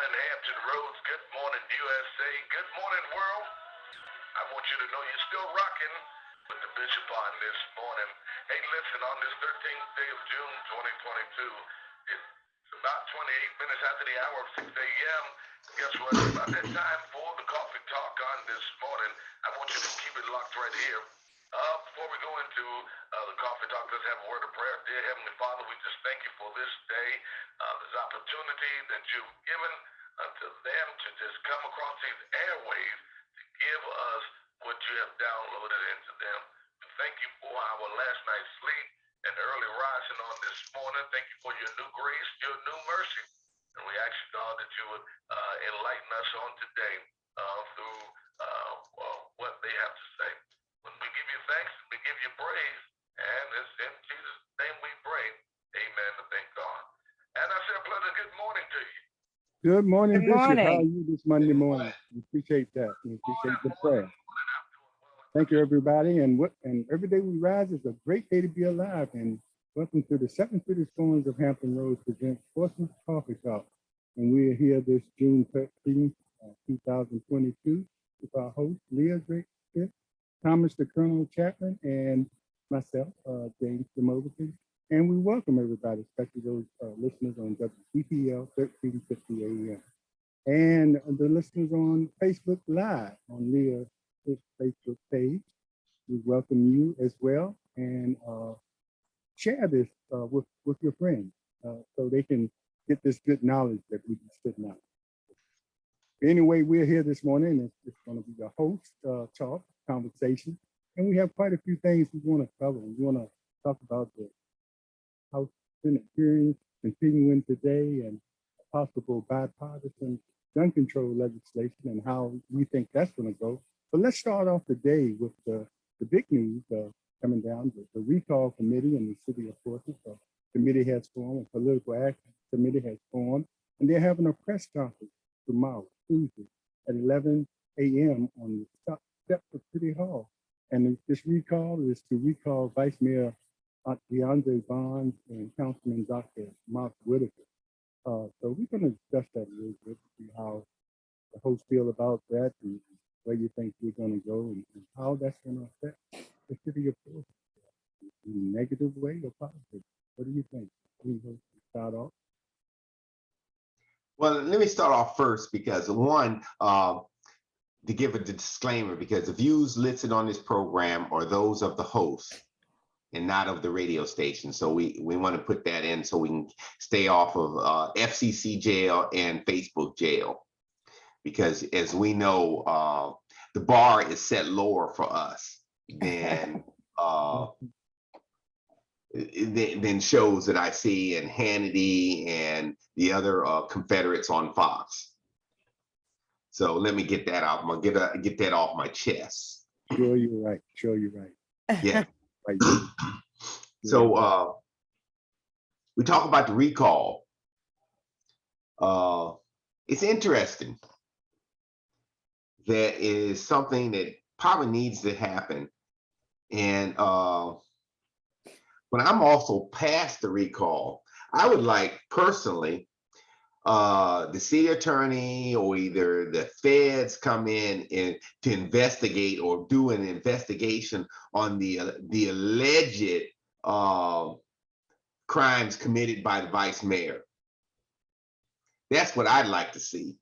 morning, Hampton Roads. Good morning, USA. Good morning, world. I want you to know you're still rocking with the Bishop on this morning. Hey, listen, on this 13th day of June, 2022, it's about 28 minutes after the hour of 6 a.m. Guess what? It's about that time for the coffee talk on this morning. I want you to keep it locked right here. Before we go into the coffee talk, let's have a word of prayer. Dear Heavenly Father, we just thank you for this day, this opportunity that you've given to them to just come across these airwaves to give us what you have downloaded into them. We thank you for our last night's sleep and early rising on this morning. Thank you for your new grace, your new mercy. And we ask you, God, that you would enlighten us on today through what they have to say. When we give you thanks, we give you praise, and it's in Jesus' name we pray. Amen and thank God. And I say a pleasant good morning to you. Good morning, Good Bishop. morning. How are you this Monday morning? We appreciate that. We appreciate the prayer. Thank you, everybody. And every day we rise is a great day to be alive. And welcome to the Second City Storms of Hampton Roads presents Portsmouth Coffee Talk. And we are here this June 13th, 2022 with our host, Leah Drake, Thomas the Colonel Chapman, and myself, James Demoverton. And we welcome everybody, especially those listeners on WCPL 1350 AM. And the listeners on Facebook Live on Leah's Facebook page. We welcome you as well. And share this with your friends so they can get this good knowledge that we've been spitting out. Anyway, we're here this morning. It's going to be the host talk, conversation. And we have quite a few things we want to cover. We want to talk about the House Senate hearings continuing today and possible bipartisan gun control legislation and how we think that's going to go. But let's start off the day with the big news coming down. The recall committee in the city of Portsmouth. The committee has formed, a political action committee has formed, and they're having a press conference tomorrow, Tuesday, at 11 a.m. on the top steps of City Hall. And this recall is to recall Vice Mayor DeAndre Bonds and Councilman Dr. Mark Whitaker. So we're going to discuss that a little bit, see how the hosts feel about that and where you think we're going to go and how that's going to affect the city of Portsmouth in a negative way or positive. What do you think? Can you start off? Well, let me start off first because one, to give a disclaimer, because the views listed on this program are those of the host and not of the radio station. So we want to put that in so we can stay off of FCC jail and Facebook jail. Because as we know, the bar is set lower for us than shows that I see and Hannity and the other Confederates on Fox. So let me get that out. I'm gonna get that off my chest. Sure, you're right. Sure, you're right. Yeah. Right. So we talk about the recall. It's interesting. That is something that probably needs to happen. And but I'm also past the recall. I would like personally the city attorney or either the feds come in and to investigate or do an investigation on the alleged crimes committed by the vice mayor. That's what I'd like to see.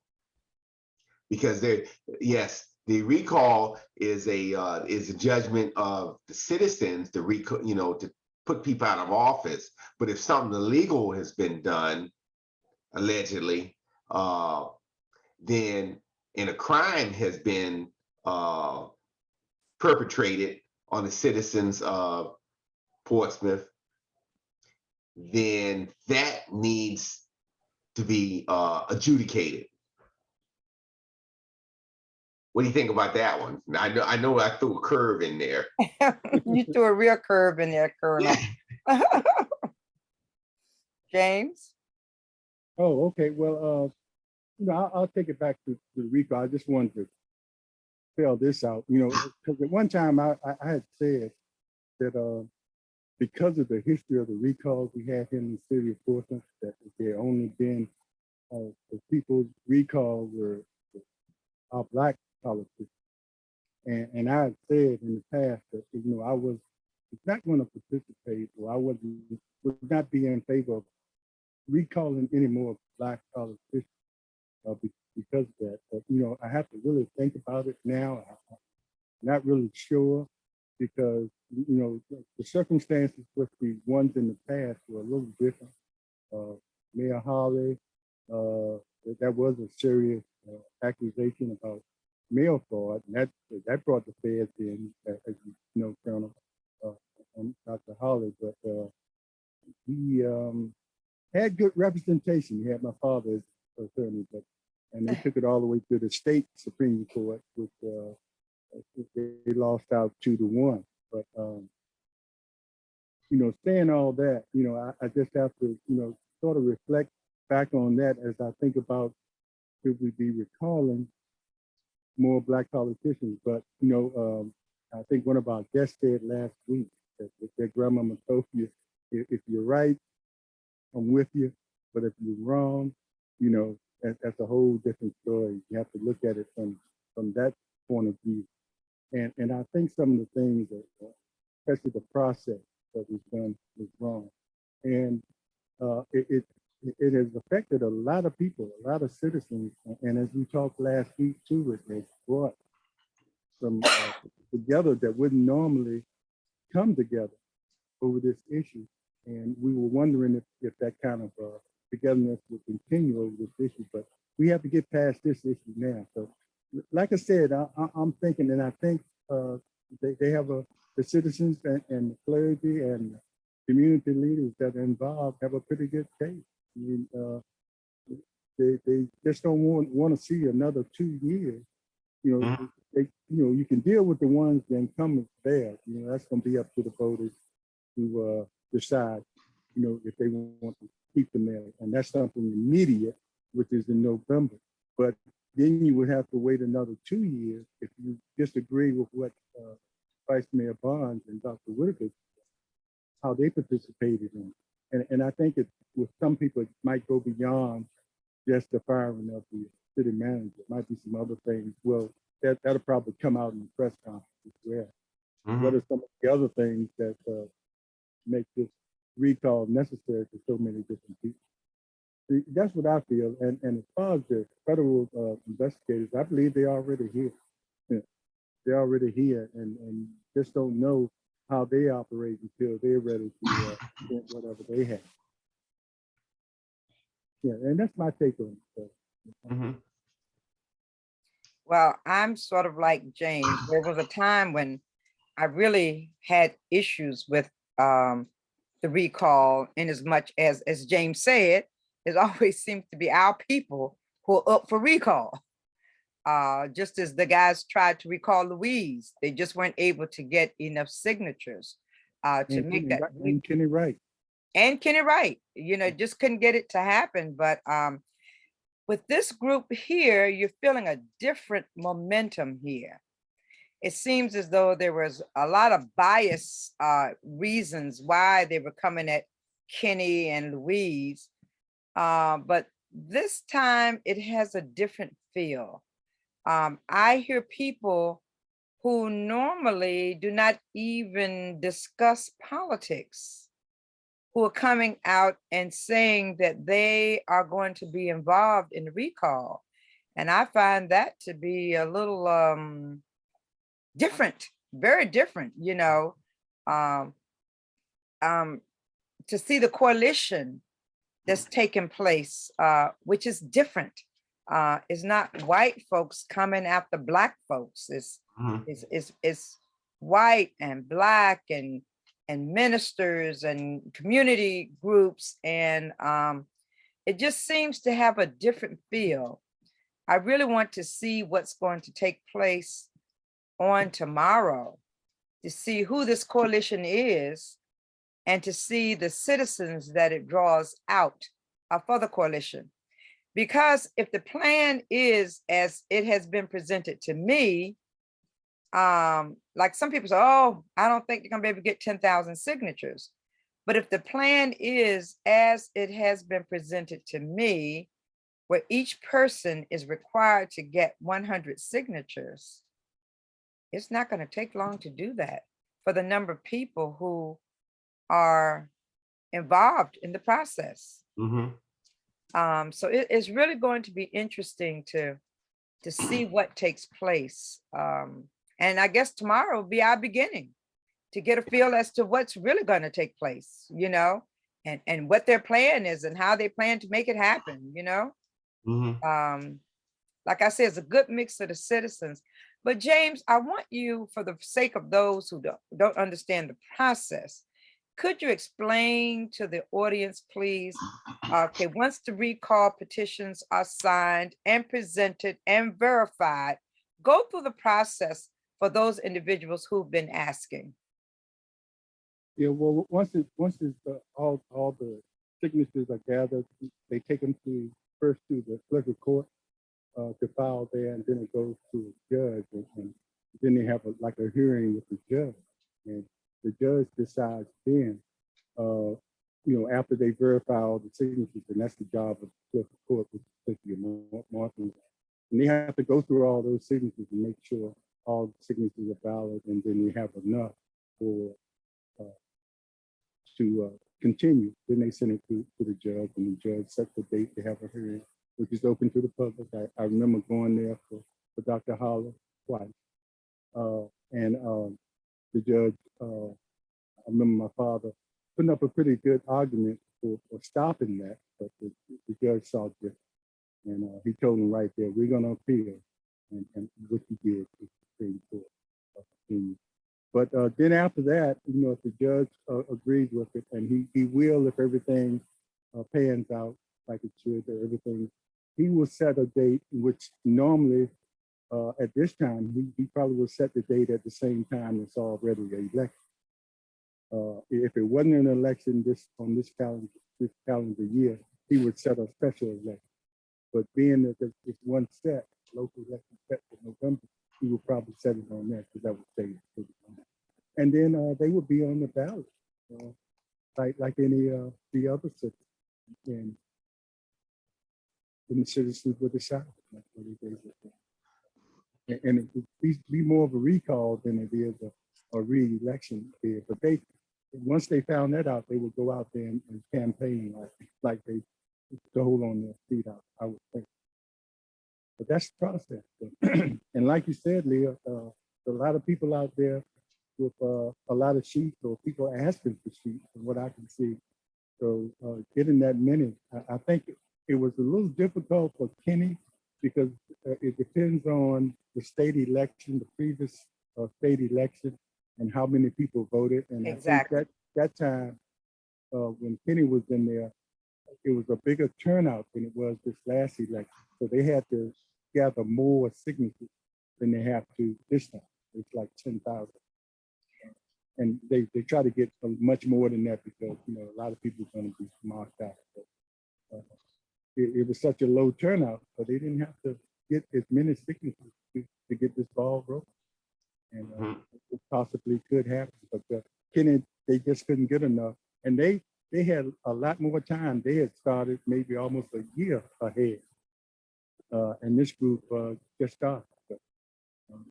Because the recall is a judgment of the citizens to put people out of office. But if something illegal has been done, allegedly, then and a crime has been perpetrated on the citizens of Portsmouth, then that needs to be adjudicated. What do you think about that one? I know I threw a curve in there. You threw a real curve in there, Colonel. James? Oh, okay. Well, I'll take it back to the recall. I just wanted to spell this out, because at one time I had said that because of the history of the recalls we have in the city of Portsmouth, that there only been the people recall were our Black politicians. And I had said in the past that, I was not going to participate, or I would not be in favor of recalling any more Black politicians because of that. But, I have to really think about it now. I'm not really sure because, the circumstances with the ones in the past were a little different. Mayor Hawley, that was a serious accusation about mail fraud, and that brought the feds in, as you know, Colonel Dr. Hawley. But he had good representation. He had my father as attorney, and they took it all the way to the state Supreme Court, which they lost out 2-1. But saying all that, I just have to, sort of reflect back on that as I think about should we be recalling more Black politicians. But I think one of our guests said last week that their grandmama told you, if you're right, I'm with you, but if you're wrong, that's a whole different story. You have to look at it from that point of view. And I think some of the things that, especially the process that was done, was wrong. And it has affected a lot of people, a lot of citizens. And as we talked last week too, it has brought some together that wouldn't normally come together over this issue. And we were wondering if that kind of togetherness would continue over this issue, but we have to get past this issue now. So like I said, I'm thinking, and I think they have the citizens and the clergy and community leaders that are involved have a pretty good case. I mean, they just don't want to see another 2 years. You can deal with the ones the incumbents there. That's going to be up to the voters to decide, if they want to keep them there. And that's something immediate, which is in November. But then you would have to wait another 2 years if you disagree with what Vice Mayor Barnes and Dr. Whitaker, how they participated in. And I think with some people, it might go beyond just the firing of the city manager. It might be some other things. Well, that'll probably come out in the press conference as well. What are some of the other things that make this recall necessary for so many different people? See, that's what I feel. And as far as the federal investigators, I believe they're already here. Yeah, they're already here and just don't know how they operate until they're ready to get whatever they have. Yeah, and that's my take on it. So. Well, I'm sort of like James. There was a time when I really had issues with the recall, in as much as James said, it always seems to be our people who are up for recall. Just as the guys tried to recall Louise, they just weren't able to get enough signatures to make that. And Kenny Wright. And Kenny Wright, just couldn't get it to happen. But with this group here, you're feeling a different momentum here. It seems as though there was a lot of bias reasons why they were coming at Kenny and Louise. But this time it has a different feel. I hear people who normally do not even discuss politics, who are coming out and saying that they are going to be involved in the recall. And I find that to be a little different, very different, to see the coalition that's taking place, which is different. It's not white folks coming after Black folks. It's white and Black and ministers and community groups. And it just seems to have a different feel. I really want to see what's going to take place on tomorrow, to see who this coalition is and to see the citizens that it draws out for the coalition. Because if the plan is as it has been presented to me, like some people say, oh, I don't think they're gonna be able to get 10,000 signatures. But if the plan is as it has been presented to me, where each person is required to get 100 signatures, it's not going to take long to do that for the number of people who are involved in the process. So it is really going to be interesting to see what takes place. And I guess tomorrow will be our beginning to get a feel as to what's really going to take place, you know, and what their plan is and how they plan to make it happen, you know. Like I said, it's a good mix of the citizens. But James, I want you, for the sake of those who don't understand the process, could you explain to the audience, please? Okay, once the recall petitions are signed and presented and verified, go through the process for those individuals who've been asking. Yeah, well, once all the signatures are gathered, they take them first to the clerk of court to file there, and then it goes to a judge, and then they have like a hearing with the judge, and the judge decides then, you know, after they verify all the signatures, and that's the job of the clerk of court, which is Martin, and they have to go through all those signatures and make sure all the signatures are valid, and then they have enough for to continue. Then they send it to the judge, and the judge sets the date to have a hearing, which is open to the public. I remember going there for Dr. Holler twice. And the judge, I remember my father putting up a pretty good argument for stopping that, but the judge saw different. And he told him right there, we're going to appeal. And what he did is the Supreme Court opinion. But then after that, you know, if the judge agrees with it, and he will, if everything pans out like it should, or everything, he will set a date, which normally at this time, he probably will set the date at the same time it's already an election. If it wasn't an election on this calendar year, he would set a special election. But being that it's one set, local election set for November, he would probably set it on that, because that would stay. And then they would be on the ballot, like any the other citizens, and the citizens would decide. That's what it is. And it would be more of a recall than it is a re-election bid. But once they found that out, they would go out there and campaign like they to hold on their feet out, I would think. But that's the process. And like you said, Leah, a lot of people out there with a lot of sheep, or people asking for sheep, from what I can see. So getting that many, I think it was a little difficult for Kenny, because it depends on the state election, the previous state election, and how many people voted. And Exactly. I think that time, when Kenny was in there, it was a bigger turnout than it was this last election. So they had to gather more signatures than they have to this time. It's like 10,000. And they try to get much more than that, because, you know, a lot of people are going to be marked out. But, it was such a low turnout, but they didn't have to get as many signatures to get this ball rolling. And it possibly could happen, but Kenny, they just couldn't get enough. And they had a lot more time. They had started maybe almost a year ahead. And this group just started. But,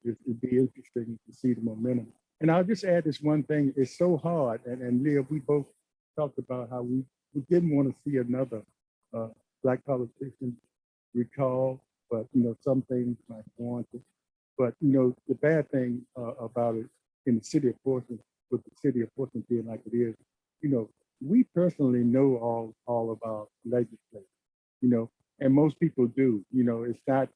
it'd be interesting to see the momentum. And I'll just add this one thing. It's so hard. And Leah, we both talked about how we didn't want to see another Black politician recall, but, you know, some things might want it. But, you know, the bad thing about it in the city of Portsmouth, with the city of Portsmouth being like it is, you know, we personally know all about legislation, you know, and most people do. You know, it's not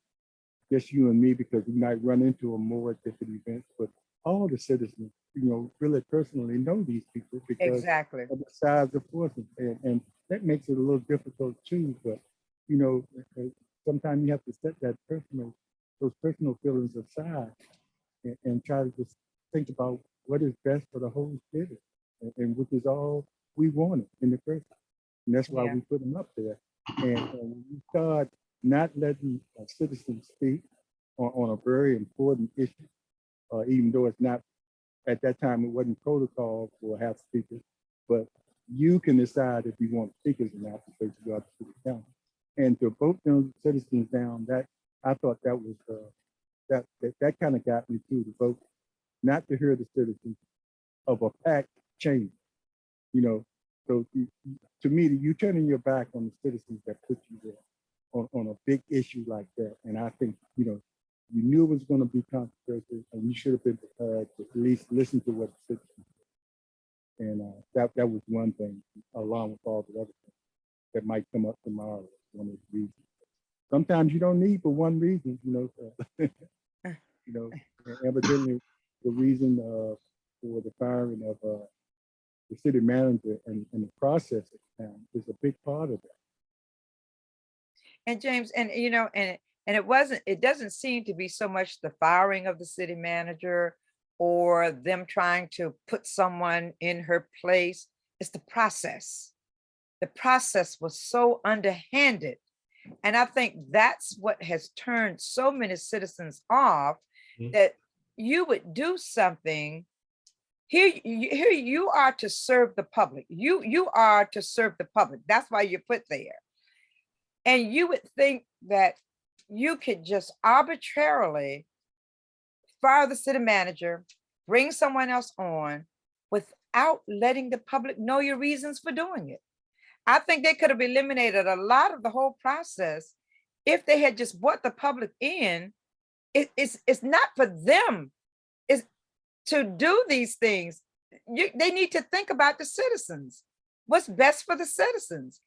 just you and me, because we might run into them more at different events, but all the citizens, you know, really personally know these people because Exactly. of the size of Portsmouth, and that makes it a little difficult too. But, you know, sometimes you have to set those personal feelings aside, and try to just think about what is best for the whole city, and which is all we wanted in the first place. And that's why we put them up there. And when you start not letting citizens speak on a very important issue, even though it's not, at that time, it wasn't protocol for House speakers, but you can decide if you want speakers or not, because you got to the council. And to vote those citizens down, that I thought that was that kind of got me too, to vote not to hear the citizens of a pact change. You know, so to me, you turning your back on the citizens that put you there on a big issue like that. And I think, you know, you knew it was going to be controversial, and you should have been prepared to at least listen to what the citizens said. And that was one thing, along with all the other things that might come up tomorrow. One of the reasons. Sometimes you don't need for one reason, you know. You know, evidently the reason for the firing of the city manager and the process at the time is a big part of that. And James, and you know, and it doesn't seem to be so much the firing of the city manager or them trying to put someone in her place. It's the process. The process was so underhanded. And I think that's what has turned so many citizens off, that you would do something. Here you are to serve the public. You are to serve the public. That's why you're put there. And you would think that you could just arbitrarily fire the city manager, bring someone else on without letting the public know your reasons for doing it. I think they could have eliminated a lot of the whole process if they had just brought the public in. It's not for them. It's to do these things. They need to think about the citizens. What's best for the citizens?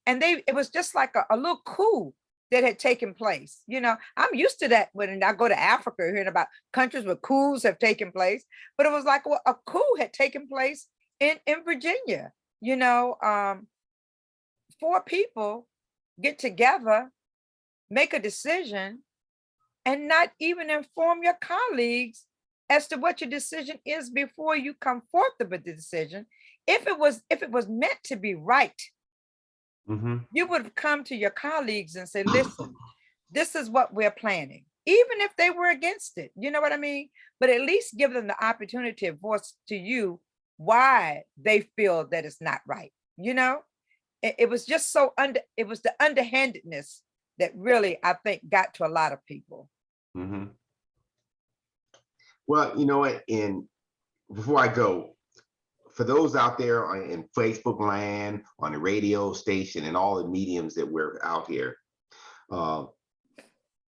And it was just like a little coup that had taken place. You know, I'm used to that when I go to Africa, hearing about countries where coups have taken place, but it was like a coup had taken place in Virginia. You know, 4 people get together, make a decision, and not even inform your colleagues as to what your decision is before you come forth with the decision. If it was meant to be right, you would have come to your colleagues and say, listen, this is what we're planning, even if they were against it. You know what I mean? But at least give them the opportunity to voice to you why they feel that it's not right. You know, it was just it was the underhandedness that really, I think, got to a lot of people. Well, you know what, and before I go, for those out there in Facebook land, on the radio station, and all the mediums that we're out here,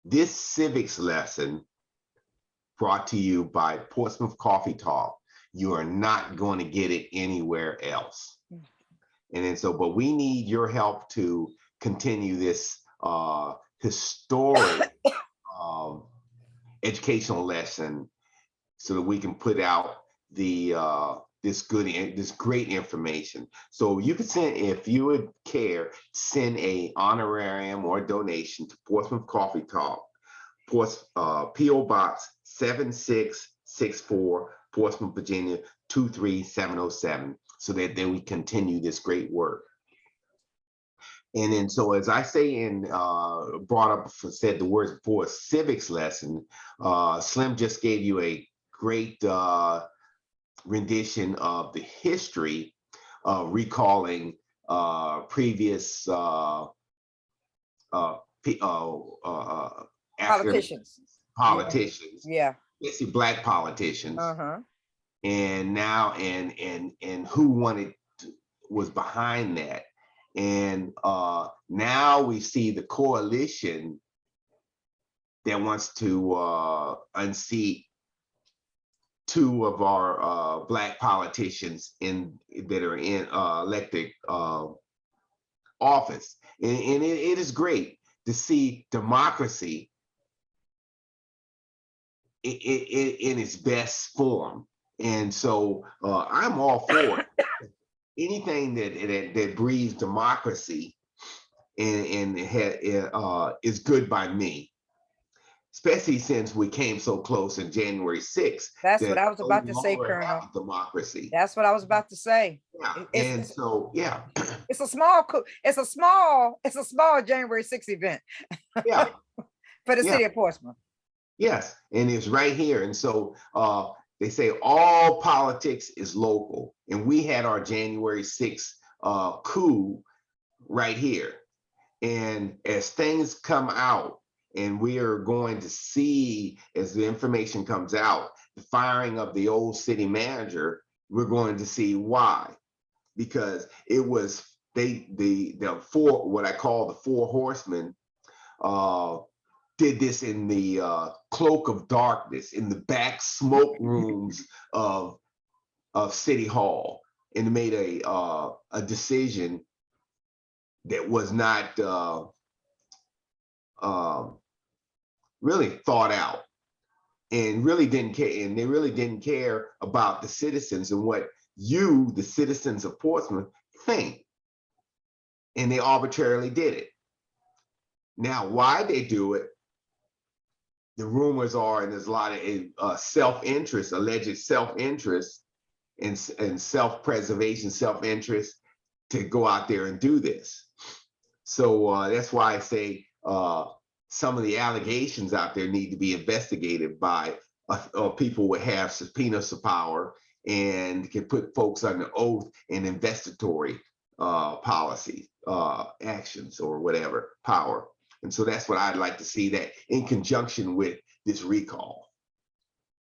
this civics lesson brought to you by Portsmouth Coffee Talk. You are not going to get it anywhere else. And then but we need your help to continue this historic educational lesson, so that we can put out the this great information. So you could send, if you would care, send a honorarium or donation to Portsmouth Coffee Talk, P.O. Box 7664, Portsmoup, Virginia 23707, so that then we continue this great work. And then, so as I say, and brought up, said the words before, civics lesson, Slim just gave you a great rendition of the history, recalling previous Politicians. Yeah. Basically Black politicians. And now, and who was behind that. And now we see the coalition that wants to unseat 2 of our Black politicians that are in elected office. And it is great to see democracy in its best form. And so I'm all for it. Anything that breeds democracy and is good by me, especially since we came so close in January 6th. That's what I was about to say, Colonel. Democracy. That's what I was about to say. Yeah. And so, yeah. It's a small coup. It's a small January 6th event. Yeah. For the city of Portsmouth. Yes, and it's right here. And so they say all politics is local, and we had our January 6th coup right here. And as things come out, and we are going to see, as the information comes out, the firing of the old city manager, we're going to see why. Because it was the four, what I call the four horsemen, did this in the cloak of darkness, in the back smoke rooms of City Hall, and made a decision that was not really thought out, and really didn't care, and they really didn't care about the citizens and what you, the citizens of Portsmouth, think. And they arbitrarily did it. Now, why they do it, the rumors are, and there's a lot of self-interest, alleged self-interest, and self-preservation, self-interest to go out there and do this. So that's why I say some of the allegations out there need to be investigated by people who have subpoenas of power and can put folks under oath and investigatory policy actions or whatever power. And so that's what I'd like to see, that in conjunction with this recall.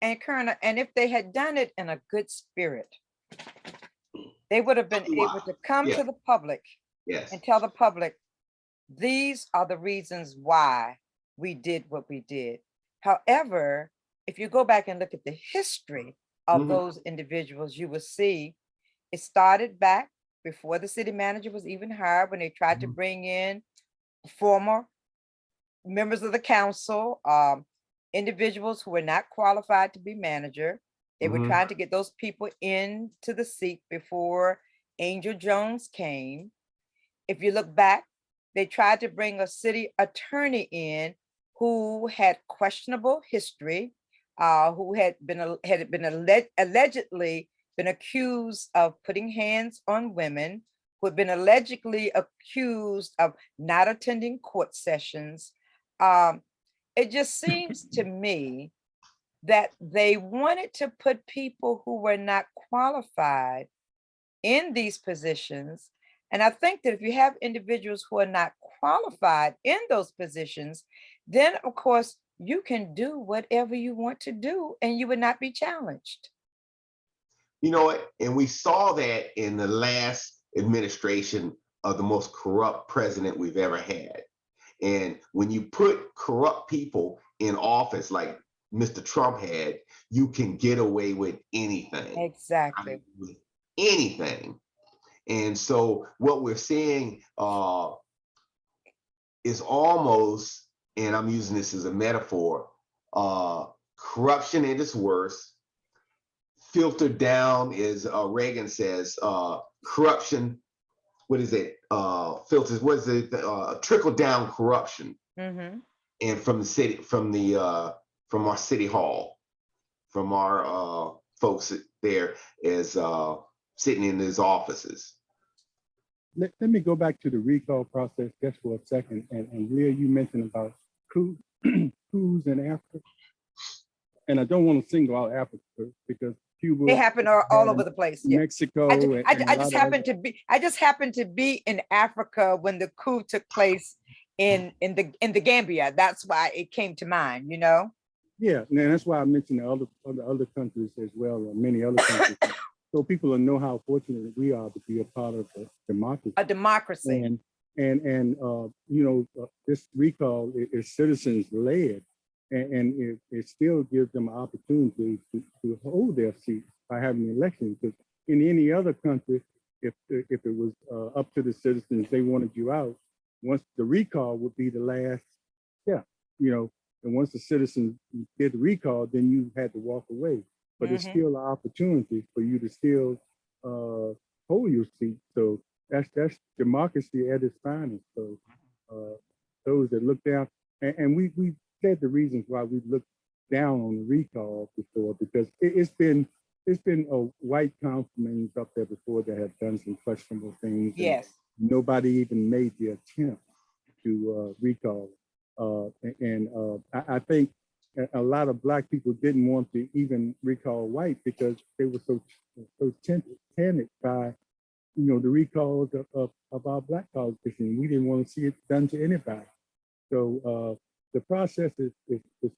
And Colonel, and if they had done it in a good spirit, they would have been able to come to the public and tell the public, these are the reasons why we did what we did. However, if you go back and look at the history of those individuals, you will see it started back before the city manager was even hired, when they tried to bring in former members of the council, individuals who were not qualified to be manager. They were trying to get those people into the seat before Angel Jones came. If you look back, they tried to bring a city attorney in who had questionable history, who had been allegedly been accused of putting hands on women, who had been allegedly accused of not attending court sessions. It just seems to me that they wanted to put people who were not qualified in these positions. And I think that if you have individuals who are not qualified in those positions, then of course you can do whatever you want to do and you would not be challenged. You know what? And we saw that in the last administration of the most corrupt president we've ever had. And when you put corrupt people in office like Mr. Trump had, you can get away with anything. Exactly. I mean, with anything. And so what we're seeing is almost, and I'm using this as a metaphor, corruption at its worst, filtered down, as Reagan says, corruption, what is it? Filters, what is it? Trickle down corruption. And from the city, from our city hall, from our folks there is sitting in his offices. Let me go back to the recall process just for a second. And Leah, you mentioned about coups in Africa. And I don't want to single out Africa because Cuba. They happen all over the place. Mexico. I just happened to be in Africa when the coup took place in the Gambia. That's why it came to mind, you know? Yeah, and that's why I mentioned the other countries as well, or many other countries. So people will know how fortunate we are to be a part of a democracy. A democracy. And this recall is citizens led, and it still gives them an opportunity to hold their seats by having elections. Because in any other country, if it was up to the citizens, they wanted you out. Once the recall would be the last step, and once the citizens did the recall, then you had to walk away. But it's still an opportunity for you to still hold your seat. So that's democracy at its finest. So those that look down, and we said the reasons why we looked down on the recall before, because it's been white councilmen up there before that have done some questionable things. Yes. Nobody even made the attempt to recall. I think a lot of Black people didn't want to even recall white because they were so tainted by the recalls of our black politicians. We didn't want to see it done to anybody. So the process is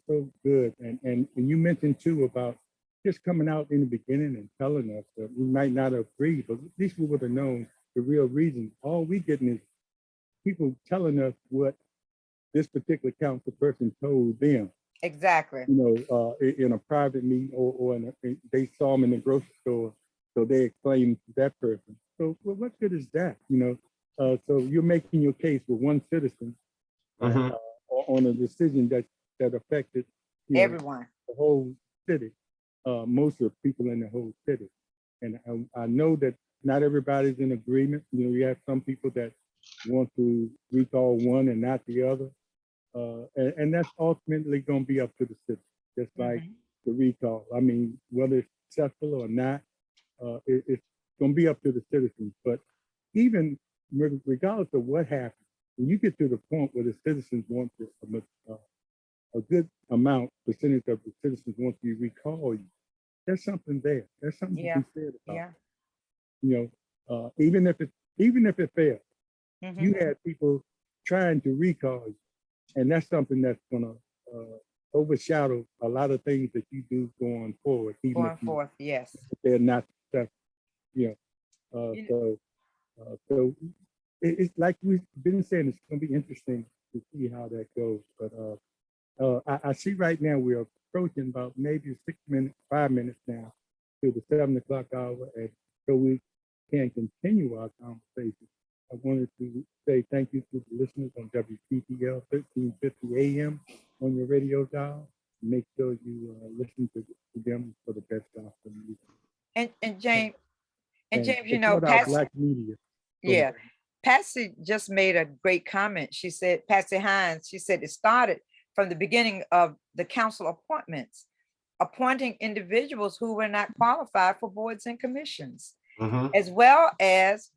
so good. And you mentioned too about just coming out in the beginning and telling us that we might not agree, but at least we would have known the real reason. All we getting is people telling us what this particular council person told them. Exactly. In a private meeting or they saw them in the grocery store, so they explained to that person. So well, what good is that? So you're making your case with one citizen on a decision that affected Everyone. the whole city, most of the people in the whole city. And I know that not everybody's in agreement. You have some people that want to recall one and not the other. And that's ultimately going to be up to the city, just like the recall. I mean, whether it's successful or not, it's going to be up to the citizens. But even regardless of what happens, when you get to the point where the citizens want to, a good percentage of the citizens want to recall you, there's something there. There's something to be said about it. Even if it fails, you had people trying to recall you. And that's something that's going to overshadow a lot of things that you do going forward. Yes. If they're not successful. So it's like we've been saying, it's going to be interesting to see how that goes. But I see right now we're approaching about maybe 5 minutes now to the 7 o'clock hour, and so we can continue our conversation. I wanted to say thank you to the listeners on WPTL 1350 AM on your radio dial. Make sure you listen to them for the best gospel music. And James, Patsy, black media. Yeah, Patsy just made a great comment. She said, Patsy Hines, she said it started from the beginning of the council appointments, appointing individuals who were not qualified for boards and commissions, as well as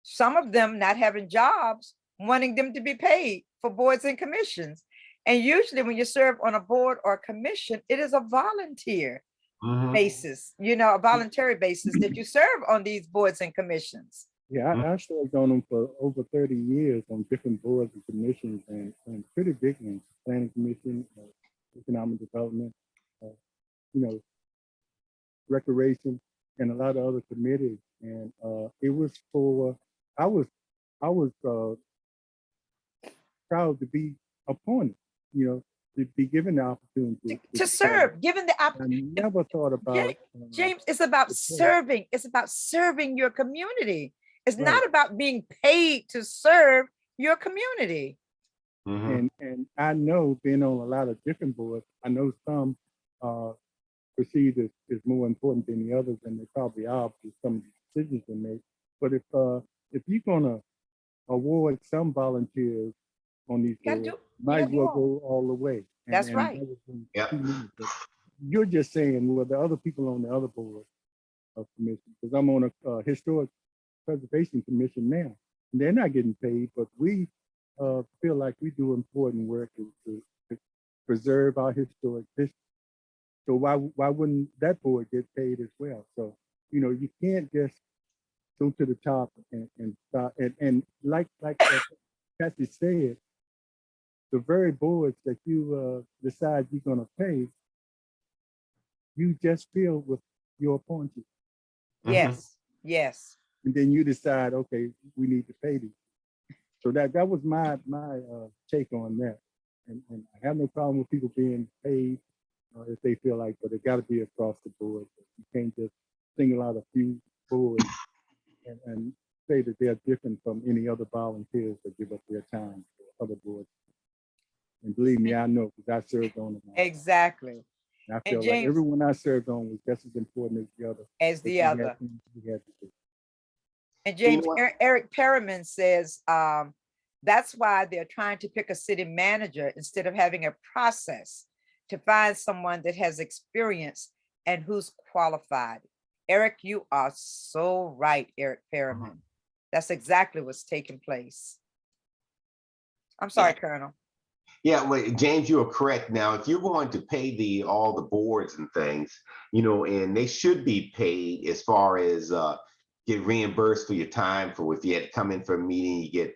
some of them not having jobs, wanting them to be paid for boards and commissions. And usually when you serve on a board or a commission, it is a volunteer basis, a voluntary basis that you serve on these boards and commissions. Yeah, I served on them for over 30 years on different boards and commissions and pretty big ones, planning commission, economic development, recreation, and a lot of other committees. And it was I was proud to be appointed, to be given the opportunity to serve, given the opportunity. I never thought about James, it's about serving. It's about serving your community. It's not about being paid to serve your community. And I know, being on a lot of different boards, I know some perceived as more important than the others, and they probably are because some of the decisions are made. But if you're gonna award some volunteers on these boards, might as well go all the way. That's right. You're just saying, well, the other people on the other board of commission, because I'm on a historic preservation commission now, and they're not getting paid, but we feel like we do important work to preserve our historic history. So why wouldn't that board get paid as well? So you can't just go to the top and start and like Kathy said, the very boards that you decide you're going to pay, you just fill with your appointees. Yes, yes. And then you decide, okay, we need to pay these. So that was my take on that. And I have no problem with people being paid if they feel like, but it got to be across the board. You can't just single out a few boards and say that they're different from any other volunteers that give up their time for other boards. And believe me, I know, because I served on them. Exactly. And I feel like everyone I served on was just as important as the other. And James, Eric Perriman says, that's why they're trying to pick a city manager instead of having a process to find someone that has experience and who's qualified. Eric, you are so right, Eric Perriman. That's exactly what's taking place. I'm sorry, Colonel. Yeah, well, James, you are correct. Now, if you're going to pay all the boards and things, and they should be paid as far as get reimbursed for your time. For if you had to come in for a meeting, you get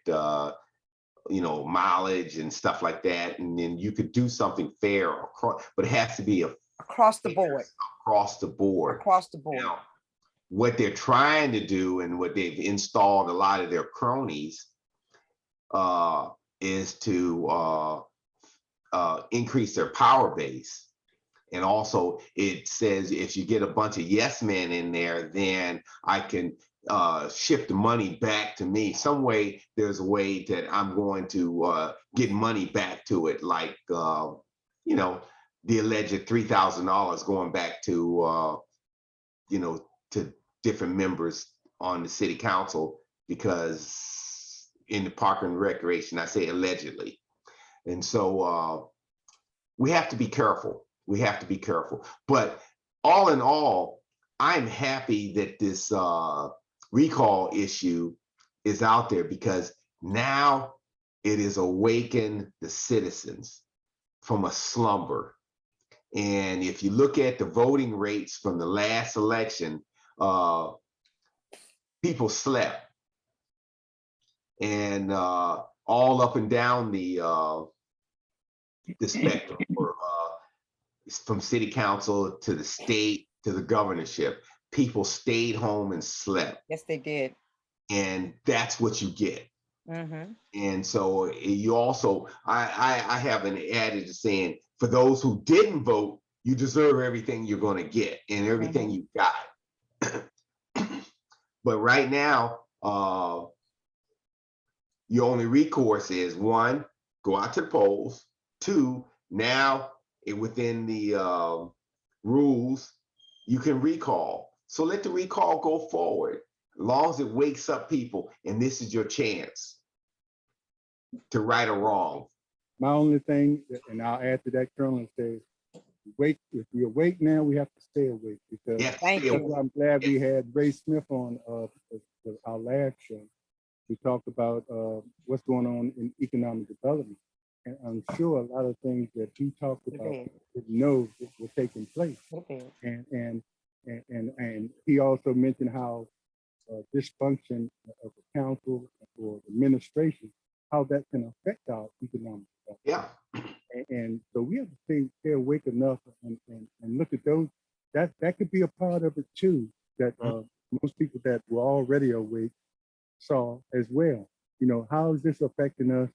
mileage and stuff like that, and then you could do something fair across, but it has to be across the board. Across the board. Across the board. Now, what they're trying to do and what they've installed a lot of their cronies is to increase their power base. And also it says if you get a bunch of yes men in there, then I can shift the money back to me. Some way, there's a way that I'm going to get money back to it, like the alleged $3,000 going back to to different members on the city council, because in the park and recreation, I say allegedly. And so we have to be careful. We have to be careful. But all in all, I'm happy that this recall issue is out there, because now it has awakened the citizens from a slumber. And if you look at the voting rates from the last election, people slept. And all up and down the spectrum, from city council to the state to the governorship, people stayed home and slept. Yes, they did. And that's what you get. Mm-hmm. And so you also, I have an adage saying, for those who didn't vote, you deserve everything you're going to get and everything you got. But right now, your only recourse is, one, go out to the polls. Two, now within the rules, you can recall. So let the recall go forward, as long as it wakes up people, and this is your chance to right or wrong. My only thing, and I'll add to that, Colonel, and say, wait, if we're awake now, we have to stay awake, because Thank you. I'm glad we had Ray Smith on our last show. We talked about what's going on in economic development. And I'm sure a lot of things that he talked about, didn't know that were taking place. And he also mentioned how dysfunction of the council or the administration, how that can affect our economic development. Yeah. And so we have to stay awake enough and look at those. That could be a part of it too, that most people that were already awake saw as well. How is this affecting us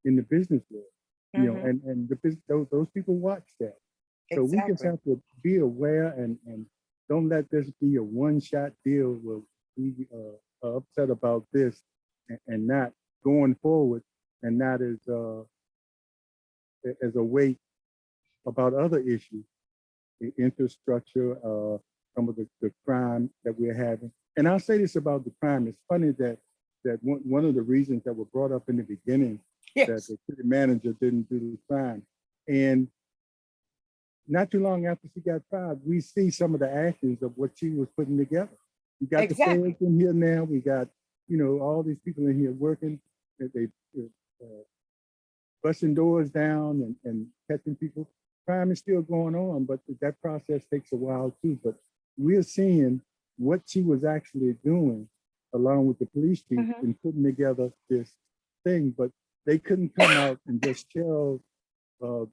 in the business world? And those people watch that. So we just have to be aware and don't let this be a one-shot deal where we are upset about this and not going forward, and not as a weight about other issues, the infrastructure, some of the crime that we're having. And I'll say this about the crime. It's funny that one of the reasons that were brought up in the beginning, that the city manager didn't do the crime. And not too long after she got fired, we see some of the actions of what she was putting together. We got the feds in here now. We got, all these people in here working. They busting doors down and catching people. Crime is still going on, but that process takes a while too. But we're seeing what she was actually doing along with the police chief in putting together this thing, but they couldn't come out and just tell our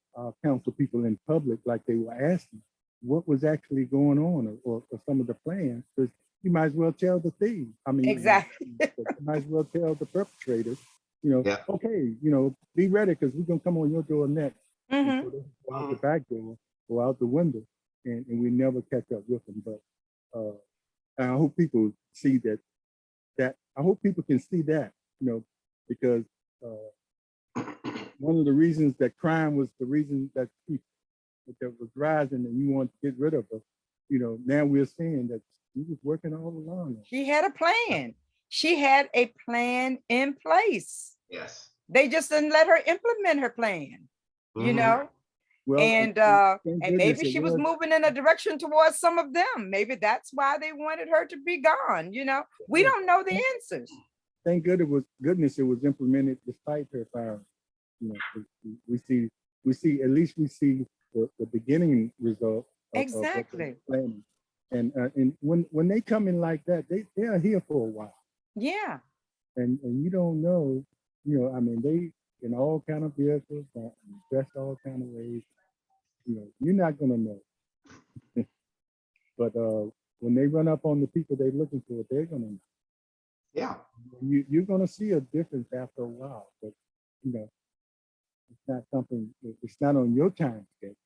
council people in public like they were asking what was actually going on or some of the plans, because you might as well tell the thieves. I mean, you might as well tell the perpetrators, okay, be ready, because we're going to come on your door next. And so they go out the back door, go out the window, and we never catch up with them. But I hope people see that I hope people can see that, because one of the reasons that crime was the reason that was rising and you want to get rid of her, now we're seeing that she was working all along. She had a plan. She had a plan in place. Yes. They just didn't let her implement her plan, Well, and maybe she was moving in a direction towards some of them. Maybe that's why they wanted her to be gone. We don't know the answers. Thank goodness it was implemented despite her firing. We see at least we see the beginning result of what they're planning. And when they come in like that, they are here for a while. Yeah. And you don't know, I mean, they in all kind of vehicles, dressed all kind of ways. You're not gonna know. But when they run up on the people they're looking for, they're gonna know. Yeah. You're gonna see a difference after a while, but it's not something. It's not on your time schedule.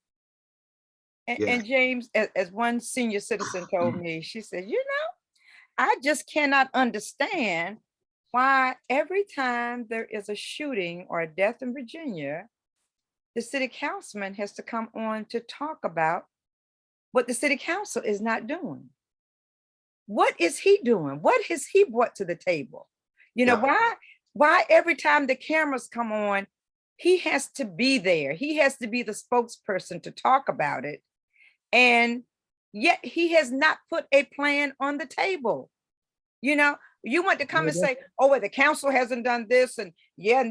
And James, as one senior citizen told me, she said, I just cannot understand why every time there is a shooting or a death in Virginia, the city councilman has to come on to talk about what the city council is not doing. What is he doing? What has he brought to the table? Why every time the cameras come on, he has to be there. He has to be the spokesperson to talk about it. And yet he has not put a plan on the table. You want to come and say, oh, well, the council hasn't done this. And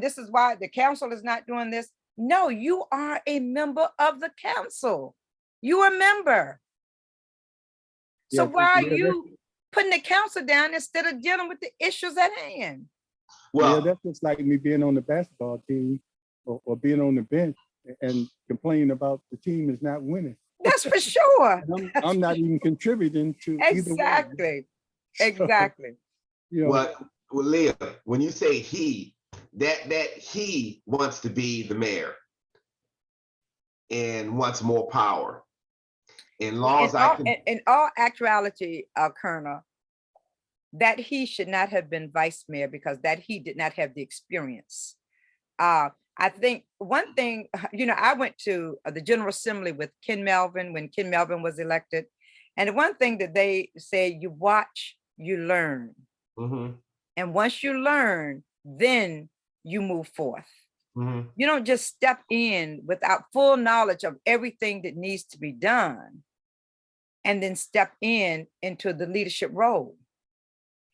this is why the council is not doing this. No, you are a member of the council. You are a member. So why are you putting the council down instead of dealing with the issues at hand? Well, that's just like me being on the basketball team or being on the bench and complaining about the team is not winning. That's for sure. I'm not even contributing to exactly. Exactly. Well, Leah, when you say he, that he wants to be the mayor and wants more power. In all actuality, Colonel, that he should not have been vice mayor because that he did not have the experience. I think one thing, I went to the General Assembly with Ken Melvin when Ken Melvin was elected. And the one thing that they say, you watch, you learn. Mm-hmm. And once you learn, then you move forth. Mm-hmm. You don't just step in without full knowledge of everything that needs to be done and then step into the leadership role.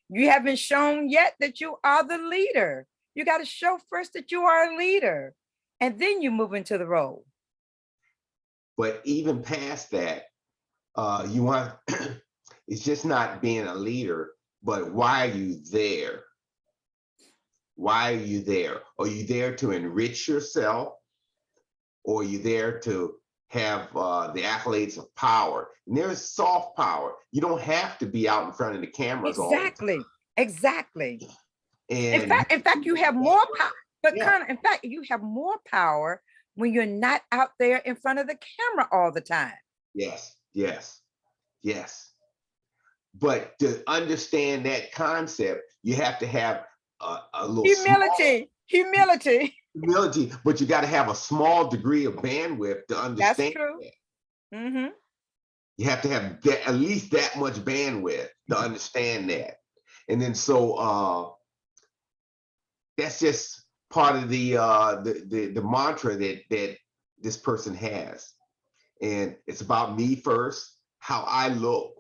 You haven't shown yet that you are the leader. You got to show first that you are a leader, and then you move into the role. But even past that, you want, it's just not being a leader, but why are you there? Why are you there? Are you there to enrich yourself? Or are you there to have the accolades of power? And there's soft power. You don't have to be out in front of the cameras all the time. Exactly. And in fact, you have more power. But Colonel, in fact, you have more power when you're not out there in front of the camera all the time. Yes. But to understand that concept, you have to have a little humility, but you got to have a small degree of bandwidth to understand. That's true. That. Mm-hmm. You have to have at least that much bandwidth to understand that. And then so that's just part of the mantra that this person has. And it's about me first, how I look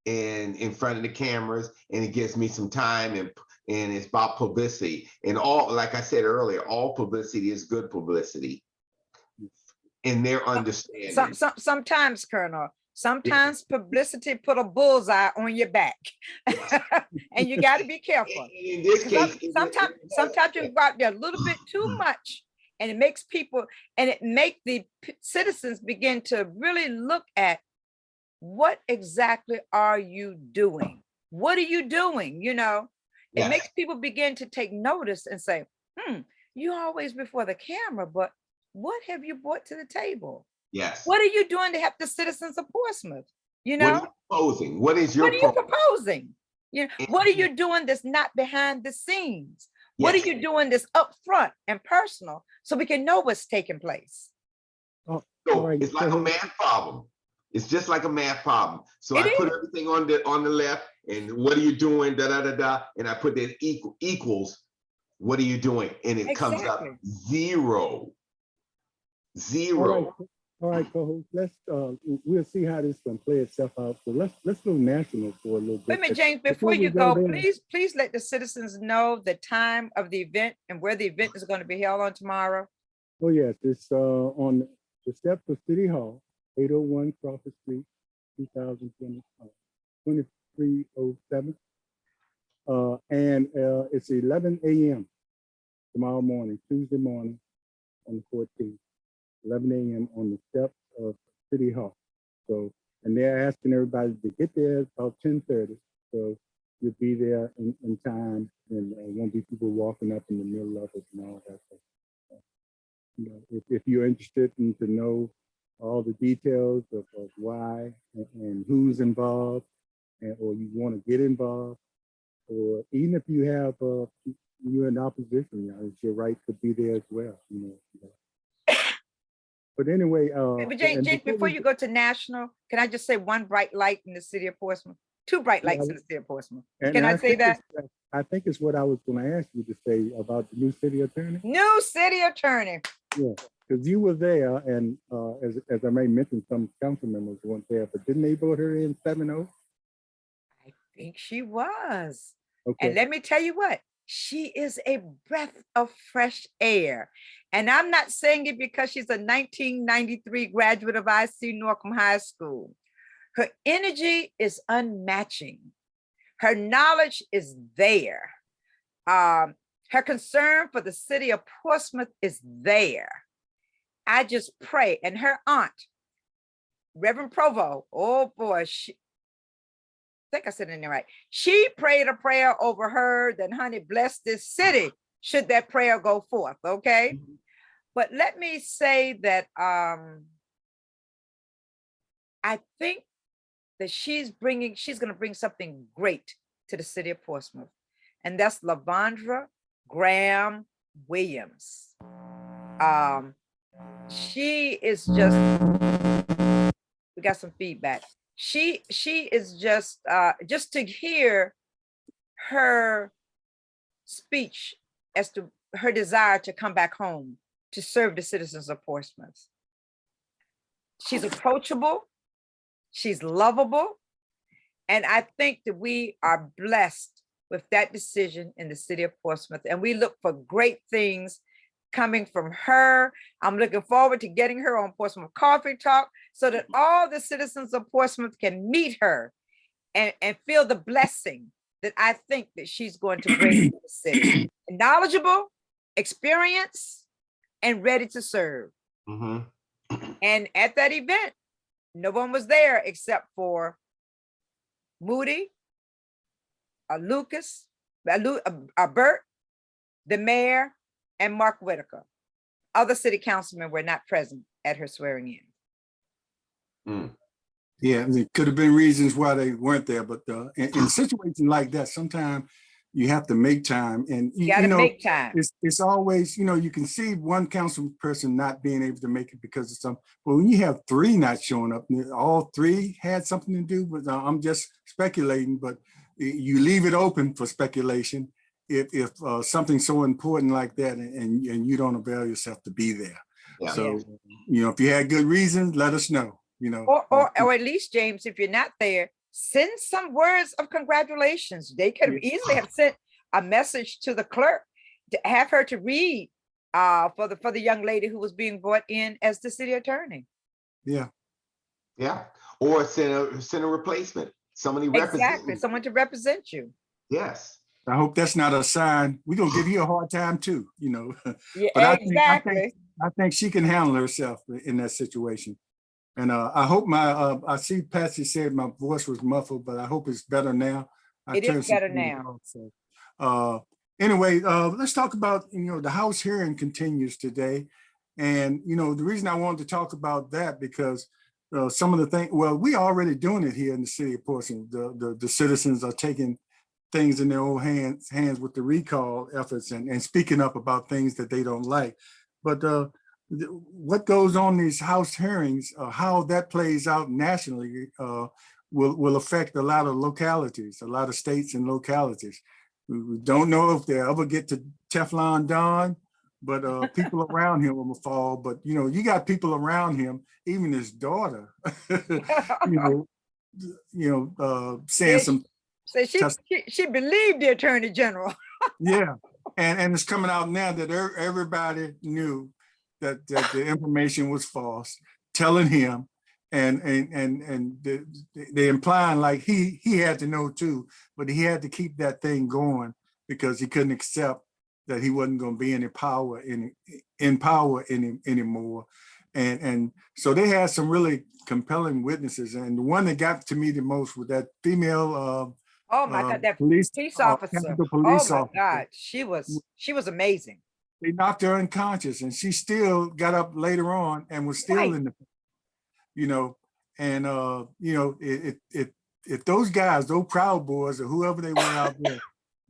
and in front of the cameras, and it gives me some time, and it's about publicity. And all, like I said earlier, all publicity is good publicity in their understanding. Sometimes, Colonel, publicity put a bullseye on your back. And you got to be careful. In this case, sometimes you go out there a little bit too much, and it makes people, and it makes the citizens begin to really look at what exactly are you doing? What are you doing? It makes people begin to take notice and say, you're always before the camera, but what have you brought to the table? Yes. What are you doing to help the citizens of Portsmouth? What are you proposing? What is your proposing? What are you doing that's not behind the scenes? What are you doing that's upfront and personal so we can know what's taking place? So it's like a math problem. It's just like a math problem. So I put everything on the left, and what are you doing? And I put that equals. What are you doing? And it comes up zero. All right, co-host. We'll see how this can play itself out. So let's go national for a little bit. Wait a minute, James. Before you go, please let the citizens know the time of the event and where the event is going to be held on tomorrow. Oh yes, it's on the steps of City Hall, 801 Crawford Street. 2020, 2307. It's 11 a.m. tomorrow morning, Tuesday morning on the 14th, 11 a.m. on the steps of City Hall. So, and they're asking everybody to get there about 10:30. So you'll be there in time, and won't be people walking up in the middle of it and all that stuff. You know, if you're interested in to know all the details of why and who's involved, or you want to get involved, or even if you have you're in opposition, you know, it's your right to be there as well. You know. But anyway, But James, before you go to national, can I just say one bright light in the city of Portsmouth? Two bright lights in the city of Portsmouth. Can I say that? I think it's what I was going to ask you to say about the new city attorney. New city attorney. Yeah, because you were there, and as I may mention, some council members weren't there, but didn't they vote her in 7-0? I think she was. Okay. And let me tell you what, she is a breath of fresh air. And I'm not saying it because she's a 1993 graduate of IC Norcom High School. Her energy is unmatching. Her knowledge is there. Her concern for the city of Portsmouth is there. I just pray. And her aunt, Reverend Provo, oh boy, I think I said it in there right. She prayed a prayer over her, then honey, bless this city, should that prayer go forth, okay? Mm-hmm. But let me say that I think that she's going to bring something great to the city of Portsmouth. And that's Lavondra Graham Williams. She is just, we got some feedback. She is just to hear her speech as to her desire to come back home to serve the citizens of Portsmouth. She's approachable, she's lovable, and I think that we are blessed with that decision in the city of Portsmouth, and we look for great things coming from her. I'm looking forward to getting her on Portsmouth Coffee Talk so that all the citizens of Portsmouth can meet her and feel the blessing that I think that she's going to bring to the city. Knowledgeable, experienced, and ready to serve. Mm-hmm. And at that event, no one was there except for Moody, Lucas, Bert, the mayor, and Mark Whitaker. Other city councilmen were not present at her swearing in. Mm. Yeah, there could have been reasons why they weren't there, but in situations like that, sometimes you have to make time, and you gotta know, make time. It's always, you know, you can see one council person not being able to make it because of some. But when you have three not showing up, all three had something to do. But I'm just speculating. But you leave it open for speculation if something so important like that, and you don't avail yourself to be there. Yeah. So you know, if you had good reasons, let us know. You know, or at least, James, if you're not there, send some words of congratulations. They could have easily have sent a message to the clerk to have her to read for the young lady who was being brought in as the city attorney. Yeah. Yeah. Or send a replacement. Somebody exactly. Someone to represent you. Yes. I hope that's not a sign. We're gonna give you a hard time too, you know. Yeah, but exactly. I think she can handle herself in that situation. And I hope I see Patsy said my voice was muffled, but I hope it's better now. It is better now. So, anyway, let's talk about, you know, the House hearing continues today. And, you know, the reason I wanted to talk about that because some of the things, well, we already doing it here in the city of Portsmouth. The citizens are taking things in their own hands with the recall efforts and speaking up about things that they don't like. But what goes on in these House hearings, how that plays out nationally will affect a lot of localities, a lot of states and localities. We don't know if they ever get to Teflon Don, but people around him will fall. But, you know, you got people around him, even his daughter, saying some. So she believed the Attorney General. Yeah, and it's coming out now that everybody knew that the information was false, telling him, they implying like he had to know too, but he had to keep that thing going because he couldn't accept that he wasn't going to be in power anymore. And so they had some really compelling witnesses. And the one that got to me the most was that female Oh my God, that police officer. Capitol Oh police my officer. God, she was amazing. They knocked her unconscious, and she still got up later on and was still Right. in the, and if those guys, those Proud Boys or whoever they were out there,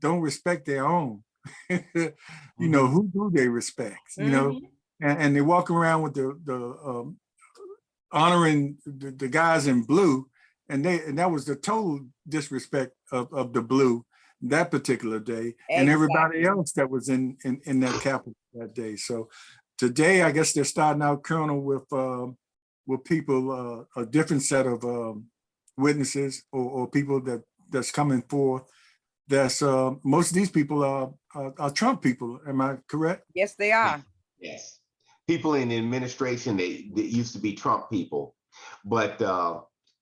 don't respect their own, who do they respect? And they walk around with the honoring the guys in blue, and that was the total disrespect of the blue that particular day, and everybody else that was in that Capitol that day. So today, I guess they're starting out, Colonel, with people, a different set of witnesses or people that's coming forth. That's most of these people are Trump people. Am I correct? Yes, they are. Yes. People in the administration, they used to be Trump people. But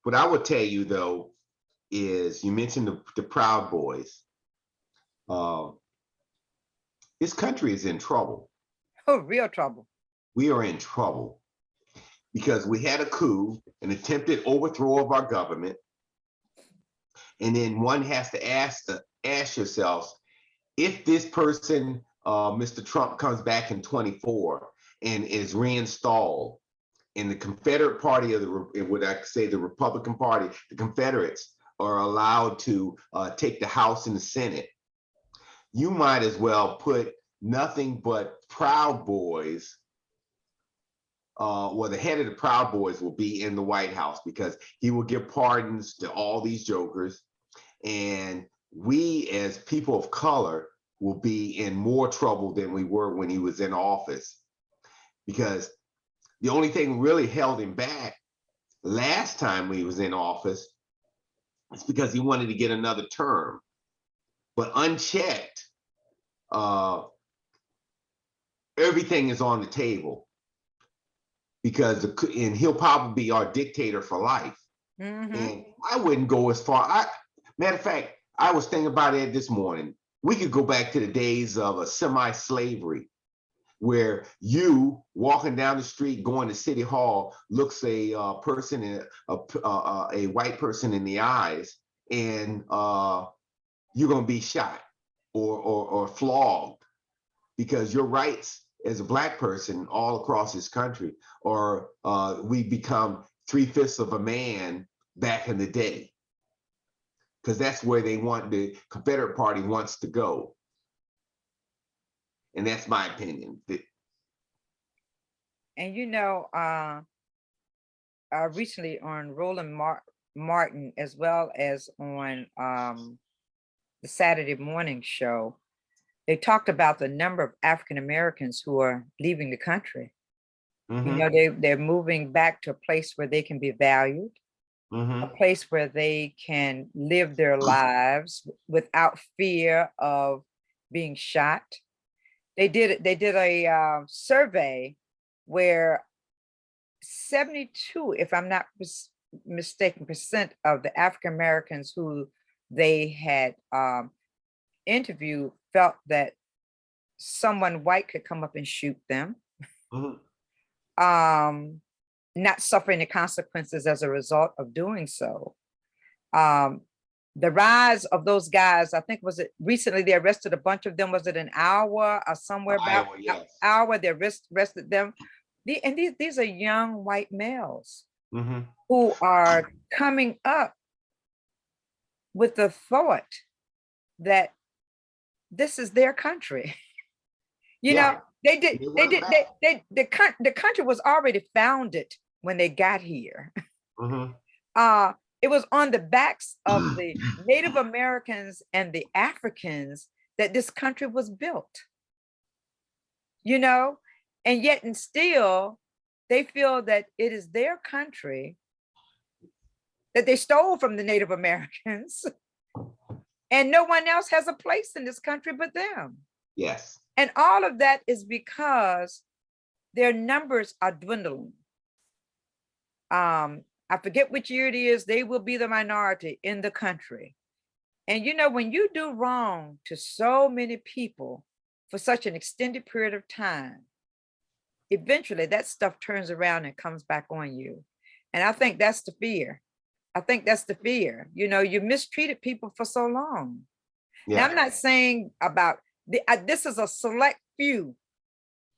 what I would tell you, though, is you mentioned the Proud Boys. This country is in trouble. Oh, real trouble. We are in trouble because we had a coup, an attempted overthrow of our government. And then one has to ask yourself, if this person, Mr. Trump, comes back in 24 and is reinstalled, in the Confederate Party of the Republican Party, the Confederates are allowed to take the House and the Senate, you might as well put nothing but Proud Boys. The head of the Proud Boys will be in the White House because he will give pardons to all these jokers. And we as people of color will be in more trouble than we were when he was in office, because the only thing really held him back last time he was in office is because he wanted to get another term. But unchecked, everything is on the table, because and he'll probably be our dictator for life. And I wouldn't go as far. Matter of fact, I was thinking about it this morning. We could go back to the days of a semi-slavery, where you walking down the street going to City Hall looks a white person in the eyes, and you're gonna be shot or flogged, because your rights as a Black person all across this country, or we become 3/5 of a man back in the day, because that's where the Confederate Party wants to go. And that's my opinion. And recently on Roland Martin, as well as on the Saturday morning show, they talked about the number of African Americans who are leaving the country. They're moving back to a place where they can be valued, a place where they can live their lives without fear of being shot. They did a survey where 72, if I'm not mistaken, percent of the African Americans who they had interviewed felt that someone white could come up and shoot them, not suffering the consequences as a result of doing so. The rise of those guys, I think, was it recently they arrested a bunch of them? Was it an hour or somewhere about an hour? They arrested them. These are young white males who are coming up with the thought that this is their country. The country was already founded when they got here. It was on the backs of the Native Americans and the Africans that this country was built, and yet and still they feel that it is their country that they stole from the Native Americans, and no one else has a place in this country but them. Yes. And all of that is because their numbers are dwindling. I forget which year it is, they will be the minority in the country. And you know, when you do wrong to so many people for such an extended period of time, eventually that stuff turns around and comes back on you. And I think that's the fear. I think that's the fear. You know, you mistreated people for so long. Now, I'm not saying about this is a select few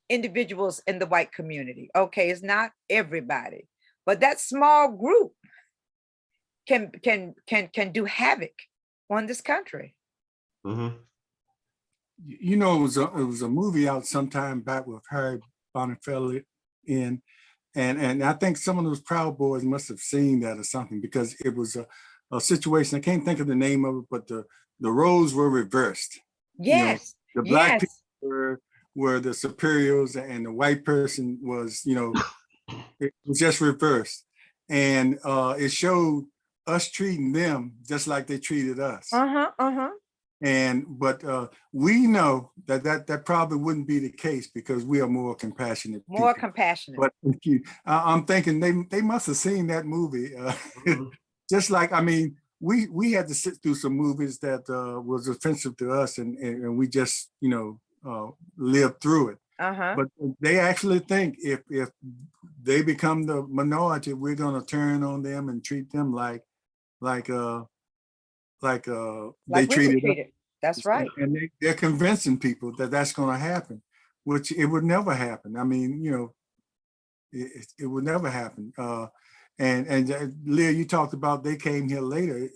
individuals in the white community. Okay, it's not everybody, but that small group can do havoc on this country. Mm-hmm. You know, it was a movie out sometime back with Harry Belafonte in, and I think some of those Proud Boys must have seen that or something, because it was a situation. I can't think of the name of it, but the roles were reversed. Yes, you know, the black people were the superiors, and the white person was, you know, it was just reversed, and it showed us treating them just like they treated us. But we know that probably wouldn't be the case, because we are more compassionate. More compassionate. But I'm thinking they must have seen that movie. Just like, I mean, we had to sit through some movies that was offensive to us, and we just, you know, lived through it. But they actually think if they become the minority, we're going to turn on them and treat them like they treated us. That's right. And they're convincing people that that's going to happen, which it would never happen. I mean, you know, it would never happen. And Leah, you talked about they came here later.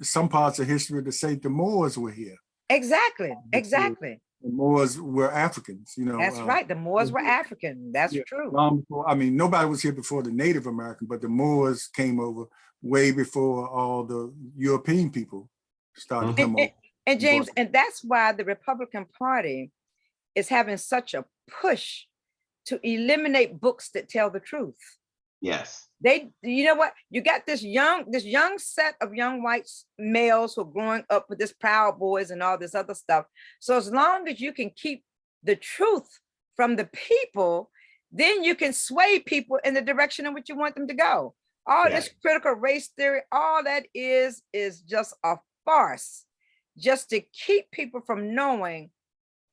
Some parts of history to say the Moors were here. Exactly. Exactly. The Moors were Africans, you know. That's right. The Moors were African. That's true. Long before, I mean, nobody was here before the Native American, but the Moors came over way before all the European people started to come over. And James, and that's why the Republican Party is having such a push to eliminate books that tell the truth. Yes. You know what? You got this young set of young white males who are growing up with this Proud Boys and all this other stuff. So as long as you can keep the truth from the people, then you can sway people in the direction in which you want them to go. All this critical race theory, all that is just a farce, just to keep people from knowing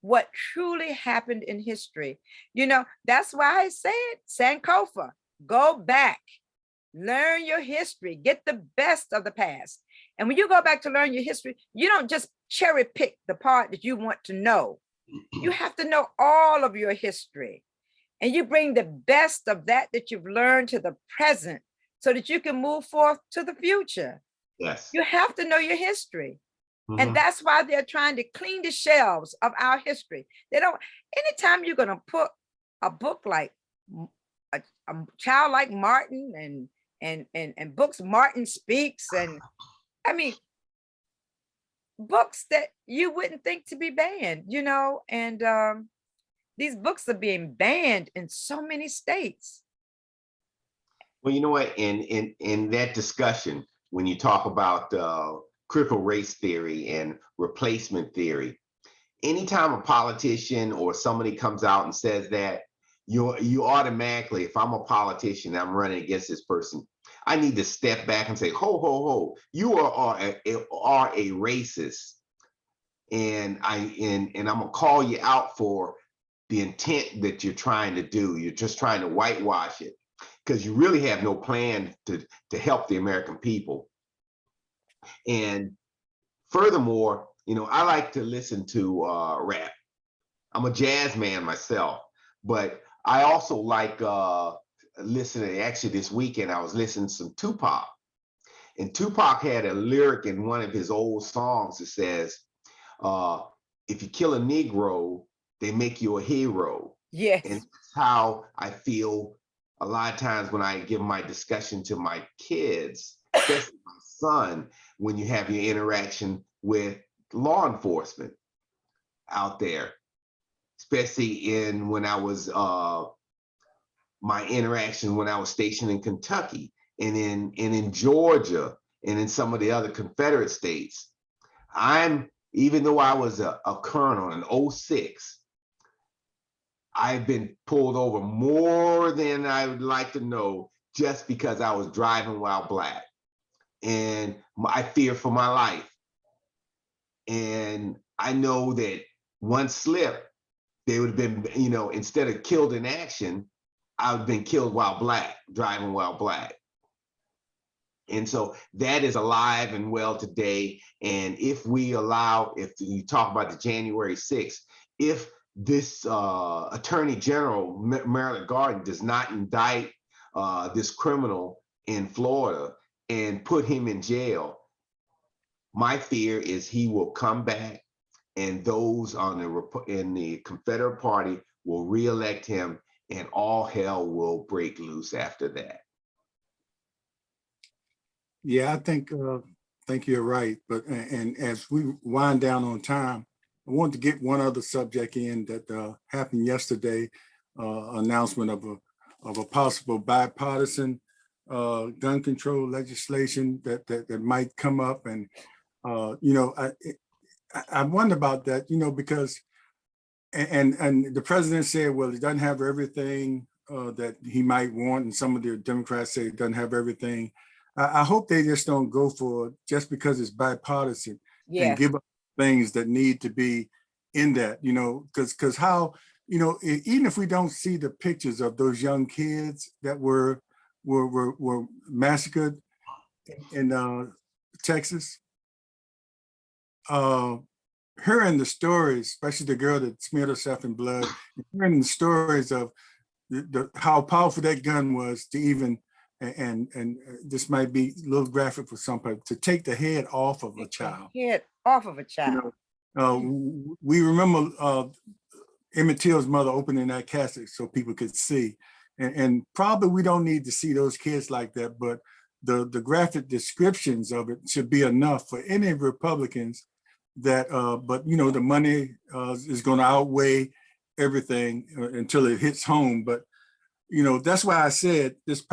what truly happened in history. You know, that's why I said, Sankofa, go back, learn your history, get the best of the past. And when you go back to learn your history, you don't just cherry pick the part that you want to know. You have to know all of your history, and you bring the best of that you've learned to the present so that you can move forth to the future. Yes. You have to know your history. And that's why they're trying to clean the shelves of our history. They don't, anytime you're going to put a book like a child like Martin and books Martin Speaks, and I mean, books that you wouldn't think to be banned, you know, and these books are being banned in so many states. Well, you know what, in that discussion, when you talk about critical race theory and replacement theory, anytime a politician or somebody comes out and says that, you automatically, if I'm a politician, I'm running against this person, I need to step back and say, ho, ho, ho, you are a racist. And I'm gonna call you out for the intent that you're trying to do. You're just trying to whitewash it, because you really have no plan to help the American people. And furthermore, you know, I like to listen to rap. I'm a jazz man myself, but I also like listening. Actually, this weekend I was listening to some Tupac, and Tupac had a lyric in one of his old songs that says, if you kill a Negro, they make you a hero. Yes. And that's how I feel a lot of times when I give my discussion to my kids, especially my son, when you have your interaction with law enforcement out there, especially when I was my interaction when I was stationed in Kentucky and in Georgia and in some of the other Confederate states. Even though I was a colonel in 06, I've been pulled over more than I would like to know just because I was driving while black. And I fear for my life. And I know that one slip, they would have been, you know, instead of killed in action, I would have been killed while black, driving while black. And so that is alive and well today. And if we allow, if you talk about the January 6th, if this Attorney General, Merrick Garland, does not indict this criminal in Florida and put him in jail, my fear is he will come back and those in the Confederate Party will reelect him and all hell will break loose after that. Yeah, I think you're right. But and as we wind down on time, I want to get one other subject in that happened yesterday. Announcement of a possible bipartisan gun control legislation that might come up, and you know, I wonder about that. You know, because and the president said, well, he doesn't have everything that he might want, and some of the Democrats say he doesn't have everything. I hope they just don't go for it just because it's bipartisan and give up things that need to be in that, you know, because how, you know, even if we don't see the pictures of those young kids that were massacred in Texas, hearing the stories, especially the girl that smeared herself in blood, hearing the stories of how powerful that gun was to even, and this might be a little graphic for some people, to take the head off of a child. Head off of a child. You know, we remember Emmett Till's mother opening that casket so people could see. And probably we don't need to see those kids like that, but the graphic descriptions of it should be enough for any Republicans that, but you know, the money is going to outweigh everything until it hits home. But, you know, that's why I said this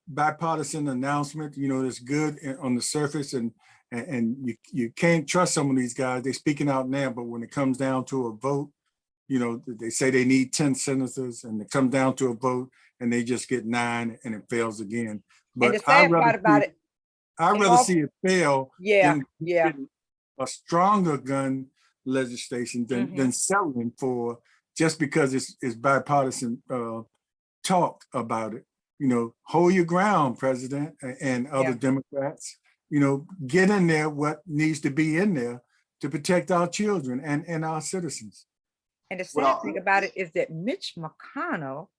bipartisan announcement, you know, is good on the surface, and you can't trust some of these guys. They're speaking out now, but when it comes down to a vote, you know, they say they need 10 senators, and it comes down to a vote and they just get 9 and it fails again. But and the sad part about it, I'd rather see it fail than a stronger gun legislation than selling for just because it's bipartisan talk about it. You know, hold your ground, President and other Democrats. You know, get in there what needs to be in there to protect our children and our citizens. And the sad thing about it is that Mitch McConnell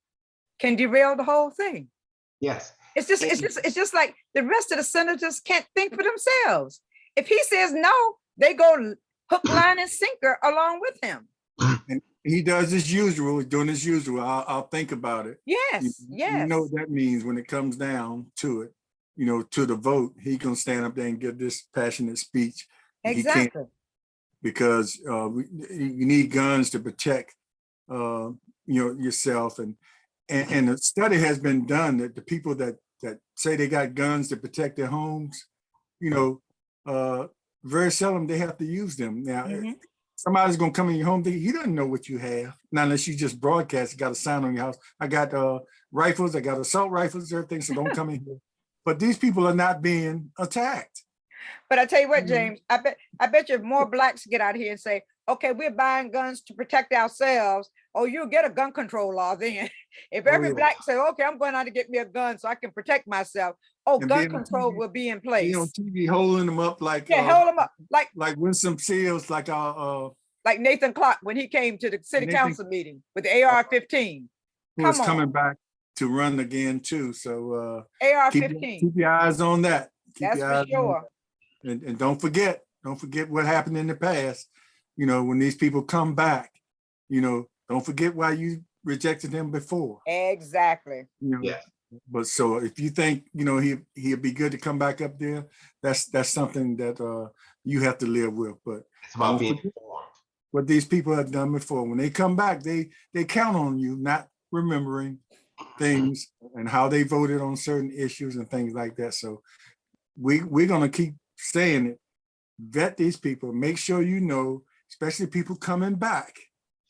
can derail the whole thing. Yes. It's just like the rest of the senators can't think for themselves. If he says no, they go hook, line, and sinker along with him. And he does his usual, doing his usual. I'll think about it. Yes, You know what that means when it comes down to it. You know, to the vote, he can stand up there and give this passionate speech. Exactly. He can't, because you need guns to protect, you know, yourself. And a study has been done that the people that say they got guns to protect their homes, you know, very seldom they have to use them. Now, somebody's gonna come in your home, he doesn't know what you have, not unless you just broadcast, got a sign on your house. I got rifles, I got assault rifles, everything, so don't come in here. But these people are not being attacked. But I tell you what, James, I bet you if more blacks get out here and say, okay, we're buying guns to protect ourselves, oh, you'll get a gun control law then. If every black say, okay, I'm going out to get me a gun so I can protect myself, oh, and gun control will be in place. You know, TV holding them up like, hold them up like Winston Seals, like Nathan Clark when he came to the city council meeting with the AR-15. Who was coming back to run again too. So AR-15. Keep your eyes on that. That's for sure. And don't forget what happened in the past. You know, when these people come back, you know, don't forget why you rejected him before. Exactly. You know, but so if you think, you know, he'd be good to come back up there, that's something that you have to live with. But it's about being informed. What these people have done before. When they come back, they count on you not remembering things and how they voted on certain issues and things like that. So we're gonna keep saying it. Vet these people, make sure you know, especially people coming back,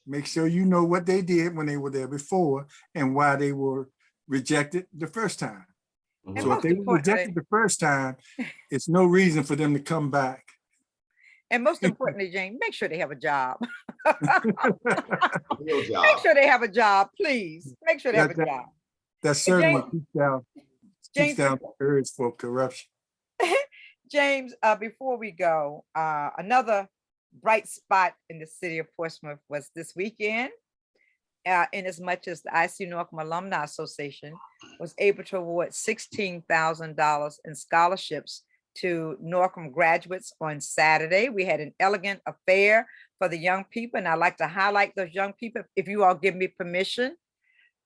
make sure you know what they did when they were there before and why they were rejected the first time. And So if most they were importantly, rejected the first time, it's no reason for them to come back. Jane, make sure they have a job. Real Make job. sure they have a job, please. Make sure they have a job. That certainly James, keeps James, down the urge for corruption. James, before we go, another bright spot in the city of Portsmouth was this weekend, in as much as the IC Norcom Alumni Association was able to award $16,000 in scholarships to Norcom graduates on Saturday. We had an elegant affair for the young people, and I'd like to highlight those young people. If you all give me permission,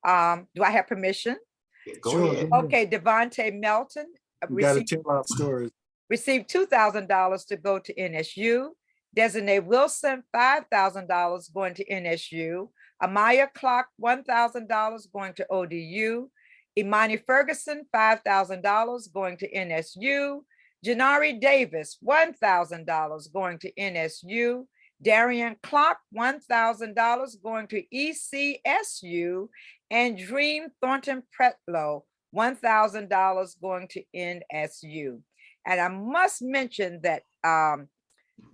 do I have permission? Yeah, go Sure, ahead. go ahead. Okay, Devontae Melton We got to tell our stories. received $2,000 to go to NSU. Desiree Wilson, $5,000 going to NSU. Amaya Clark, $1,000 going to ODU. Imani Ferguson, $5,000 going to NSU. Janari Davis, $1,000 going to NSU. Darian Clark, $1,000 going to ECSU. And Dream Thornton Pretlow, $1,000 going to NSU. And I must mention that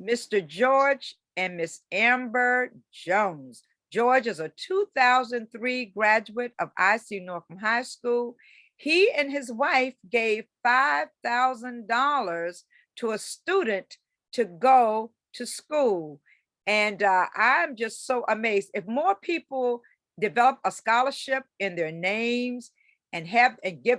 Mr. George and Miss Amber Jones. George is a 2003 graduate of IC Norcom High School. He and his wife gave $5,000 to a student to go to school. And I'm just so amazed. If more people develop a scholarship in their names and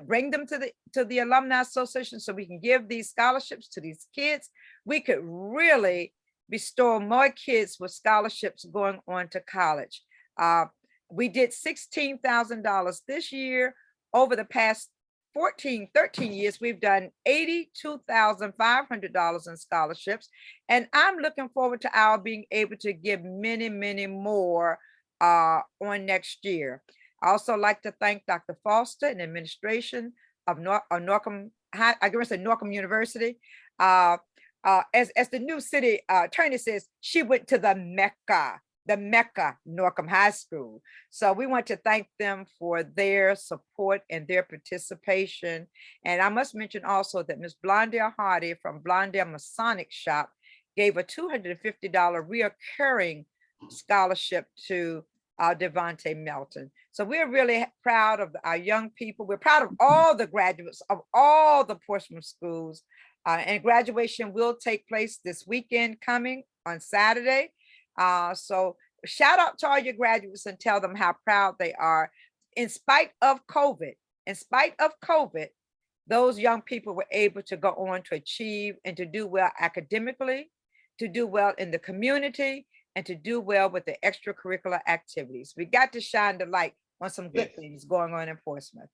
bring them to the Alumni Association so we can give these scholarships to these kids, we could really bestow more kids with scholarships going on to college. We did $16,000 this year. Over the past 13 years, we've done $82,500 in scholarships. And I'm looking forward to our being able to give many, many more on next year. I also like to thank Dr. Foster and administration of Norcom University. As the new city attorney says, she went to the Mecca Norcom High School. So we want to thank them for their support and their participation. And I must mention also that Ms. Blondell Hardy from Blondell Masonic Shop gave a $250 reoccurring scholarship to Devontae Melton. So we're really proud of our young people. We're proud of all the graduates of all the Portsmouth schools. And graduation will take place this weekend coming on Saturday. So shout out to all your graduates and tell them how proud they are. In spite of COVID, those young people were able to go on to achieve and to do well academically, to do well in the community, and to do well with the extracurricular activities. We got to shine the light on some good things going on in Portsmouth.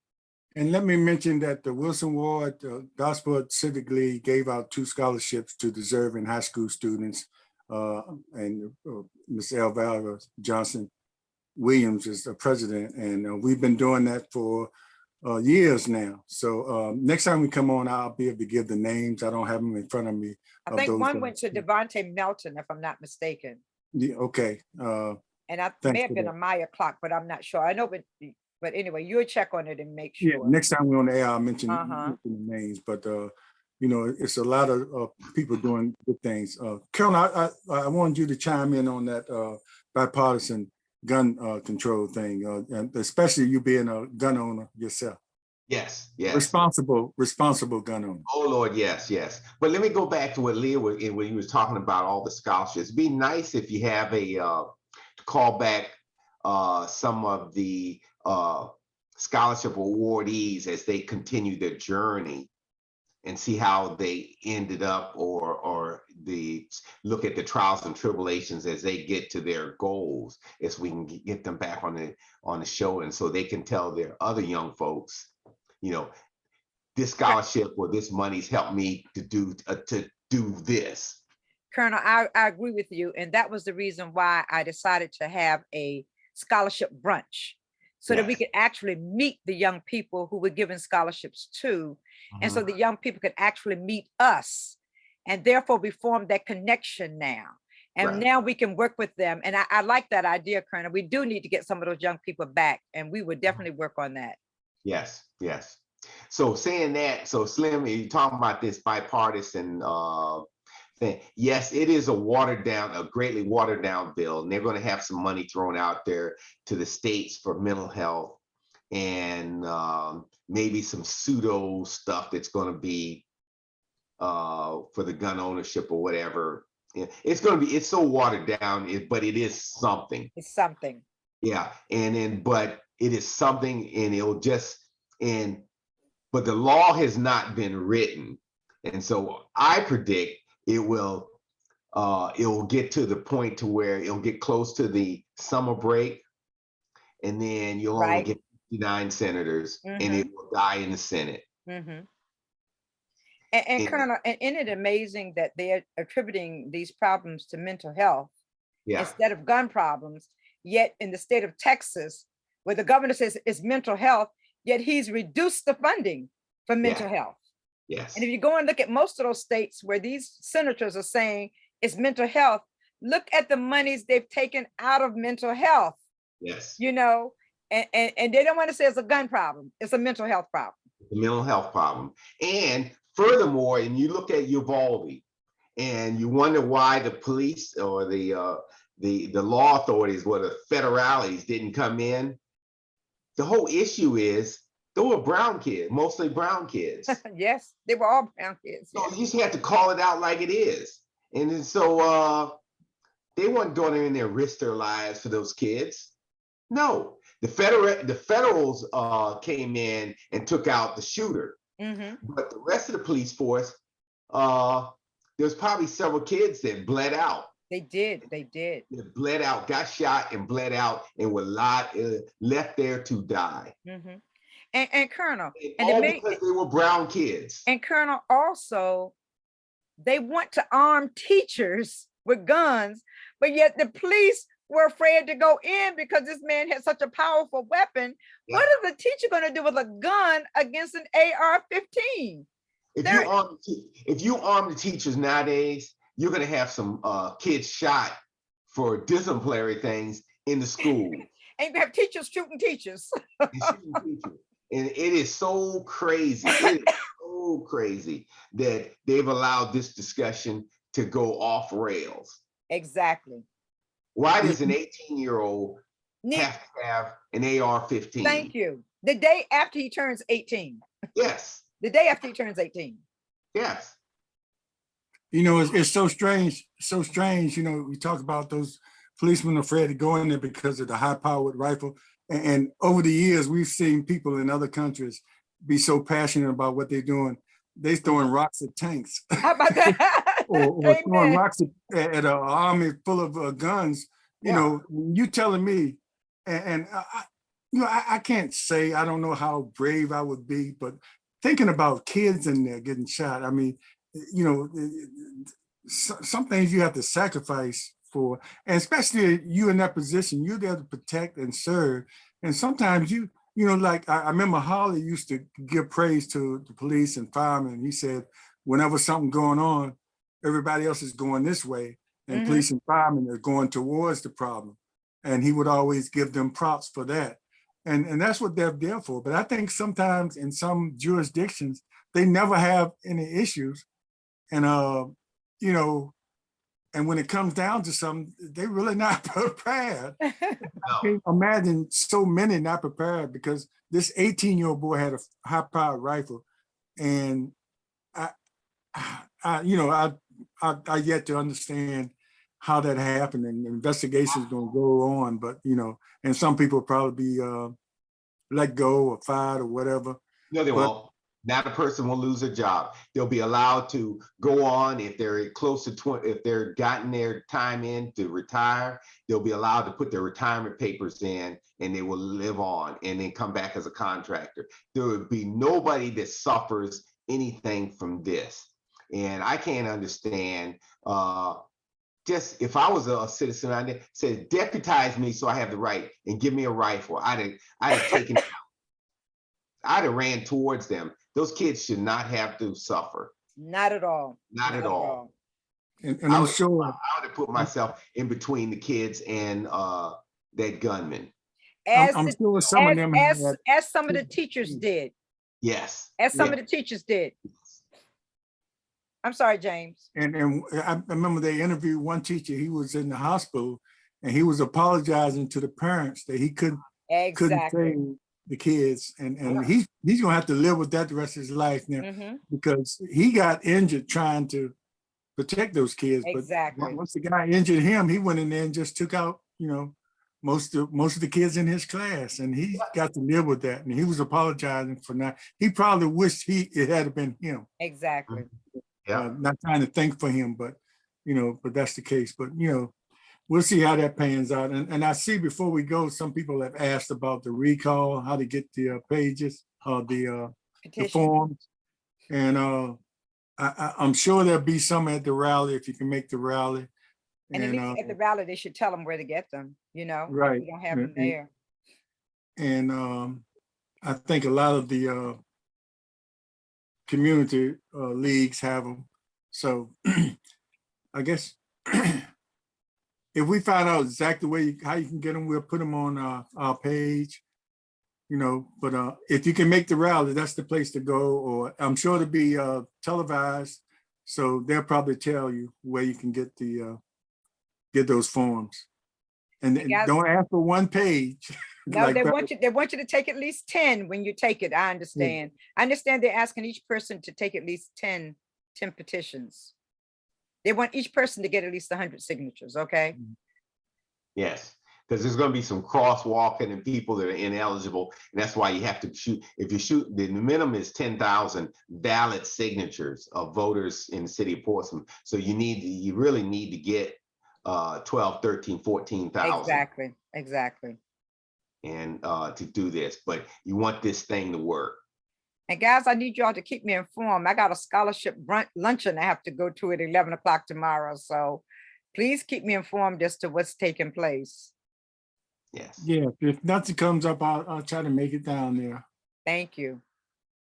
And let me mention that the Wilson Ward Gospel Civic League gave out 2 scholarships to deserving high school students. And Ms. Elvira Johnson Williams is the president. And we've been doing that for years now. So next time we come on, I'll be able to give the names. I don't have them in front of me. I think one went to Devontae Melton, if I'm not mistaken. Yeah, okay. And I may have been a Maya Clark, but I'm not sure. I know, but anyway, you'll check on it and make sure. Yeah, next time we're on the air, I'll mention the names. But you know, it's a lot of people doing good things. Carolyn, I wanted you to chime in on that bipartisan gun control thing, and especially you being a gun owner yourself. Yes. Responsible gun owner. Oh Lord, yes. But let me go back to what Leah was when he was talking about all the scholarships. It'd be nice if you have a call back some of the scholarship awardees as they continue their journey and see how they ended up, or the look at the trials and tribulations as they get to their goals, as we can get them back on the show, and so they can tell their other young folks, you know, this scholarship or this money's helped me to do this. Colonel, I agree with you. And that was the reason why I decided to have a scholarship brunch, so that we could actually meet the young people who were given scholarships to. And so the young people could actually meet us. And therefore we formed that connection now. And now we can work with them. And I like that idea, Colonel. We do need to get some of those young people back, and we would definitely work on that. Yes. So saying that, so Slim, you talking about this bipartisan thing. Yes, it is a greatly watered down bill, and they're going to have some money thrown out there to the states for mental health and maybe some pseudo stuff that's going to be for the gun ownership or whatever. Yeah, it's so watered down, but it is something. It's something. Yeah, but it is something, and but the law has not been written, and so I predict it will get to the point to where it'll get close to the summer break, and then you'll only get 59 senators, and it will die in the Senate. And Colonel, and isn't it amazing that they're attributing these problems to mental health instead of gun problems? Yet in the state of Texas, where the governor says it's mental health, yet he's reduced the funding for mental health. Yes. And if you go and look at most of those states where these senators are saying it's mental health, look at the monies they've taken out of mental health. Yes. You know, and they don't want to say it's a gun problem. It's a mental health problem. The mental health problem. And furthermore, and you look at Uvalde, and you wonder why the police or the law authorities, or the federales, didn't come in. The whole issue is they were brown kids, mostly brown kids. Yes, they were all brown kids. So you just have to call it out like it is. And then so they weren't going in there risk their lives for those kids. No, the federals came in and took out the shooter. But the rest of the police force, there's probably several kids that bled out. They did. They bled out, got shot and bled out, and were left there to die. And Colonel, because they were brown kids. And Colonel, also, they want to arm teachers with guns, but yet the police were afraid to go in because this man had such a powerful weapon. Yeah. What is the teacher going to do with a gun against an AR-15? If you arm the teachers nowadays, you're going to have some kids shot for disciplinary things in the school. And you have teachers shooting teachers. And it is so crazy. It is so crazy that they've allowed this discussion to go off rails. Exactly. Why does an 18-year-old have to have an AR-15? Thank you. The day after he turns 18. Yes. The day after he turns 18. Yes. You know, it's so strange, you know, we talk about those policemen afraid to go in there because of the high-powered rifle. And over the years, we've seen people in other countries be so passionate about what they're doing. They're throwing rocks at tanks. How about that? or throwing rocks at an army full of guns. You know, you telling me, and I can't say, I don't know how brave I would be, but thinking about kids in there getting shot, I mean, you know, some things you have to sacrifice for, and especially you in that position, you're there to protect and serve. And sometimes you know, like I remember Holly used to give praise to the police and firemen. He said, whenever something going on, everybody else is going this way, and police and firemen are going towards the problem. And he would always give them props for that. And that's what they're there for. But I think sometimes in some jurisdictions, they never have any issues. And, you know, and when it comes down to something, they're really not prepared. I can't imagine so many not prepared, because this 18-year-old boy had a high-powered rifle. And I yet to understand how that happened, and the investigation is going to go on. But, you know, and some people will probably be let go or fired or whatever. No, they won't. Not a person will lose a job. They'll be allowed to go on if they're close to 20, if they're gotten their time in to retire, they'll be allowed to put their retirement papers in, and they will live on and then come back as a contractor. There would be nobody that suffers anything from this. And I can't understand, just if I was a citizen, I'd say, deputize me so I have the right and give me a rifle. I'd have taken it out. I'd have ran towards them. Those kids should not have to suffer. Not at all. Not at all. And I'm sure I would have put myself in between the kids and that gunman. I'm sure some of them as some of the teachers did. Yes. as some Yeah. of the teachers did. I'm sorry, James. And I remember they interviewed one teacher. He was in the hospital, and he was apologizing to the parents that he couldn't Exactly. save the kids, and he's gonna have to live with that the rest of his life now, because he got injured trying to protect those kids. Exactly. But once the guy injured him, he went in there and just took out, most of the kids in his class, and he got to live with that. And he was apologizing for that. He probably wished it had been him. Exactly. Yeah. Not trying to think for him, but but that's the case. But we'll see how that pans out. And I see before we go, some people have asked about the recall, how to get the pages, the forms, and I'm sure there'll be some at the rally if you can make the rally. And at least at the rally, they should tell them where to get them. Right. We don't have them there. And I think a lot of the community leagues have them. So I guess if we find out exactly how you can get them, we'll put them on our page, but if you can make the rally, that's the place to go, or I'm sure to be televised. So they'll probably tell you where you can get those forms. And don't ask for one page. No, like they want you to take at least 10 when you take it. I understand. I understand they're asking each person to take at least 10 petitions. They want each person to get at least 100 signatures, okay? Yes, because there's going to be some crosswalking and people that are ineligible. And that's why you have to shoot. If you shoot, the minimum is 10,000 valid signatures of voters in the city of Portsmouth. So you really need to get 12, 13, 14,000. Exactly. And to do this, but you want this thing to work. And guys, I need y'all to keep me informed. I got a scholarship luncheon I have to go to at 11 o'clock tomorrow. So please keep me informed as to what's taking place. Yes. Yeah, if nothing comes up, I'll try to make it down there. Thank you.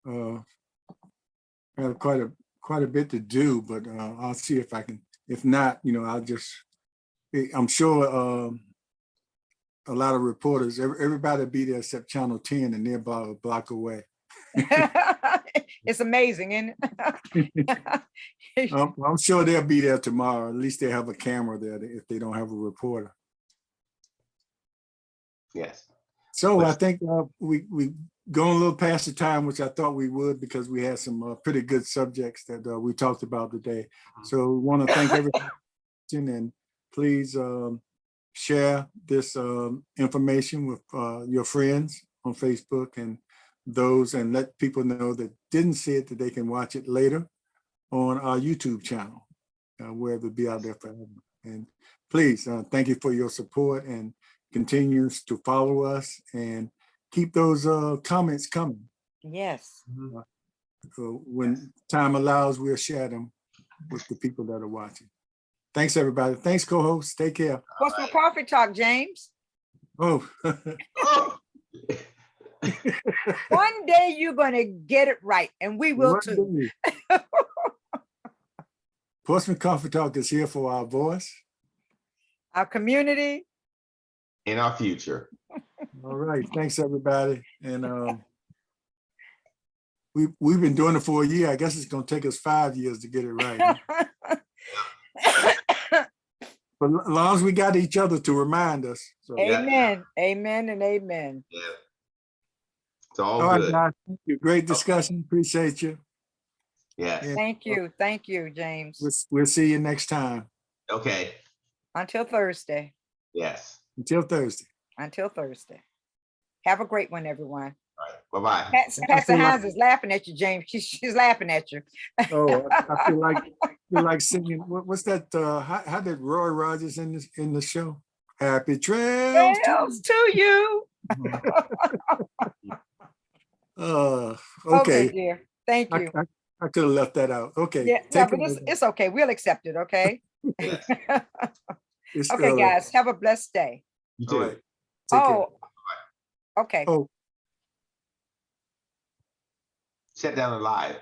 I have quite a bit to do, but I'll see if I can. If not, I'm sure a lot of reporters, everybody will be there except Channel 10, and they're about a block away. It's amazing, isn't it? I'm sure they'll be there tomorrow. At least they have a camera there if they don't have a reporter. Yes. So I think we going a little past the time, which I thought we would, because we had some pretty good subjects that we talked about today. So we want to thank everybody, and please share this information with your friends on Facebook and let people know that didn't see it, that they can watch it later on our YouTube channel, where it will be out there forever. And please, thank you for your support, and continues to follow us and keep those comments coming. Yes. When time allows, we'll share them with the people that are watching. Thanks, everybody. Thanks, co-host. Take care. What's my coffee talk, James? Oh. One day you're going to get it right, and we will too. Portsmouth Coffee Talk is here for our voice, our community, in our future. All right. Thanks, everybody. And we've been doing it for a year. I guess it's going to take us 5 years to get it right. But as long as we got each other to remind us. So. Amen. Amen and amen. Yeah. It's all Right, good. guys. Thank you. Great discussion. Appreciate you. Yes. And thank you. Thank you, James. We'll see you next time. Okay. Until Thursday. Yes. Until Thursday. Until Thursday. Have a great one, everyone. All right. Bye-bye. Pastor Hines is laughing at you, James. She's laughing at you. Oh, I feel like singing. What's that? How did Roy Rogers in the show? Happy trails to you. Okay, dear. Thank you. I could have left that out. Okay. Yeah, no, but it's okay. We'll accept it. Okay. Yes. Okay, guys. Have a blessed day. You too. Right. Take care. Okay. Oh. Shut down the live.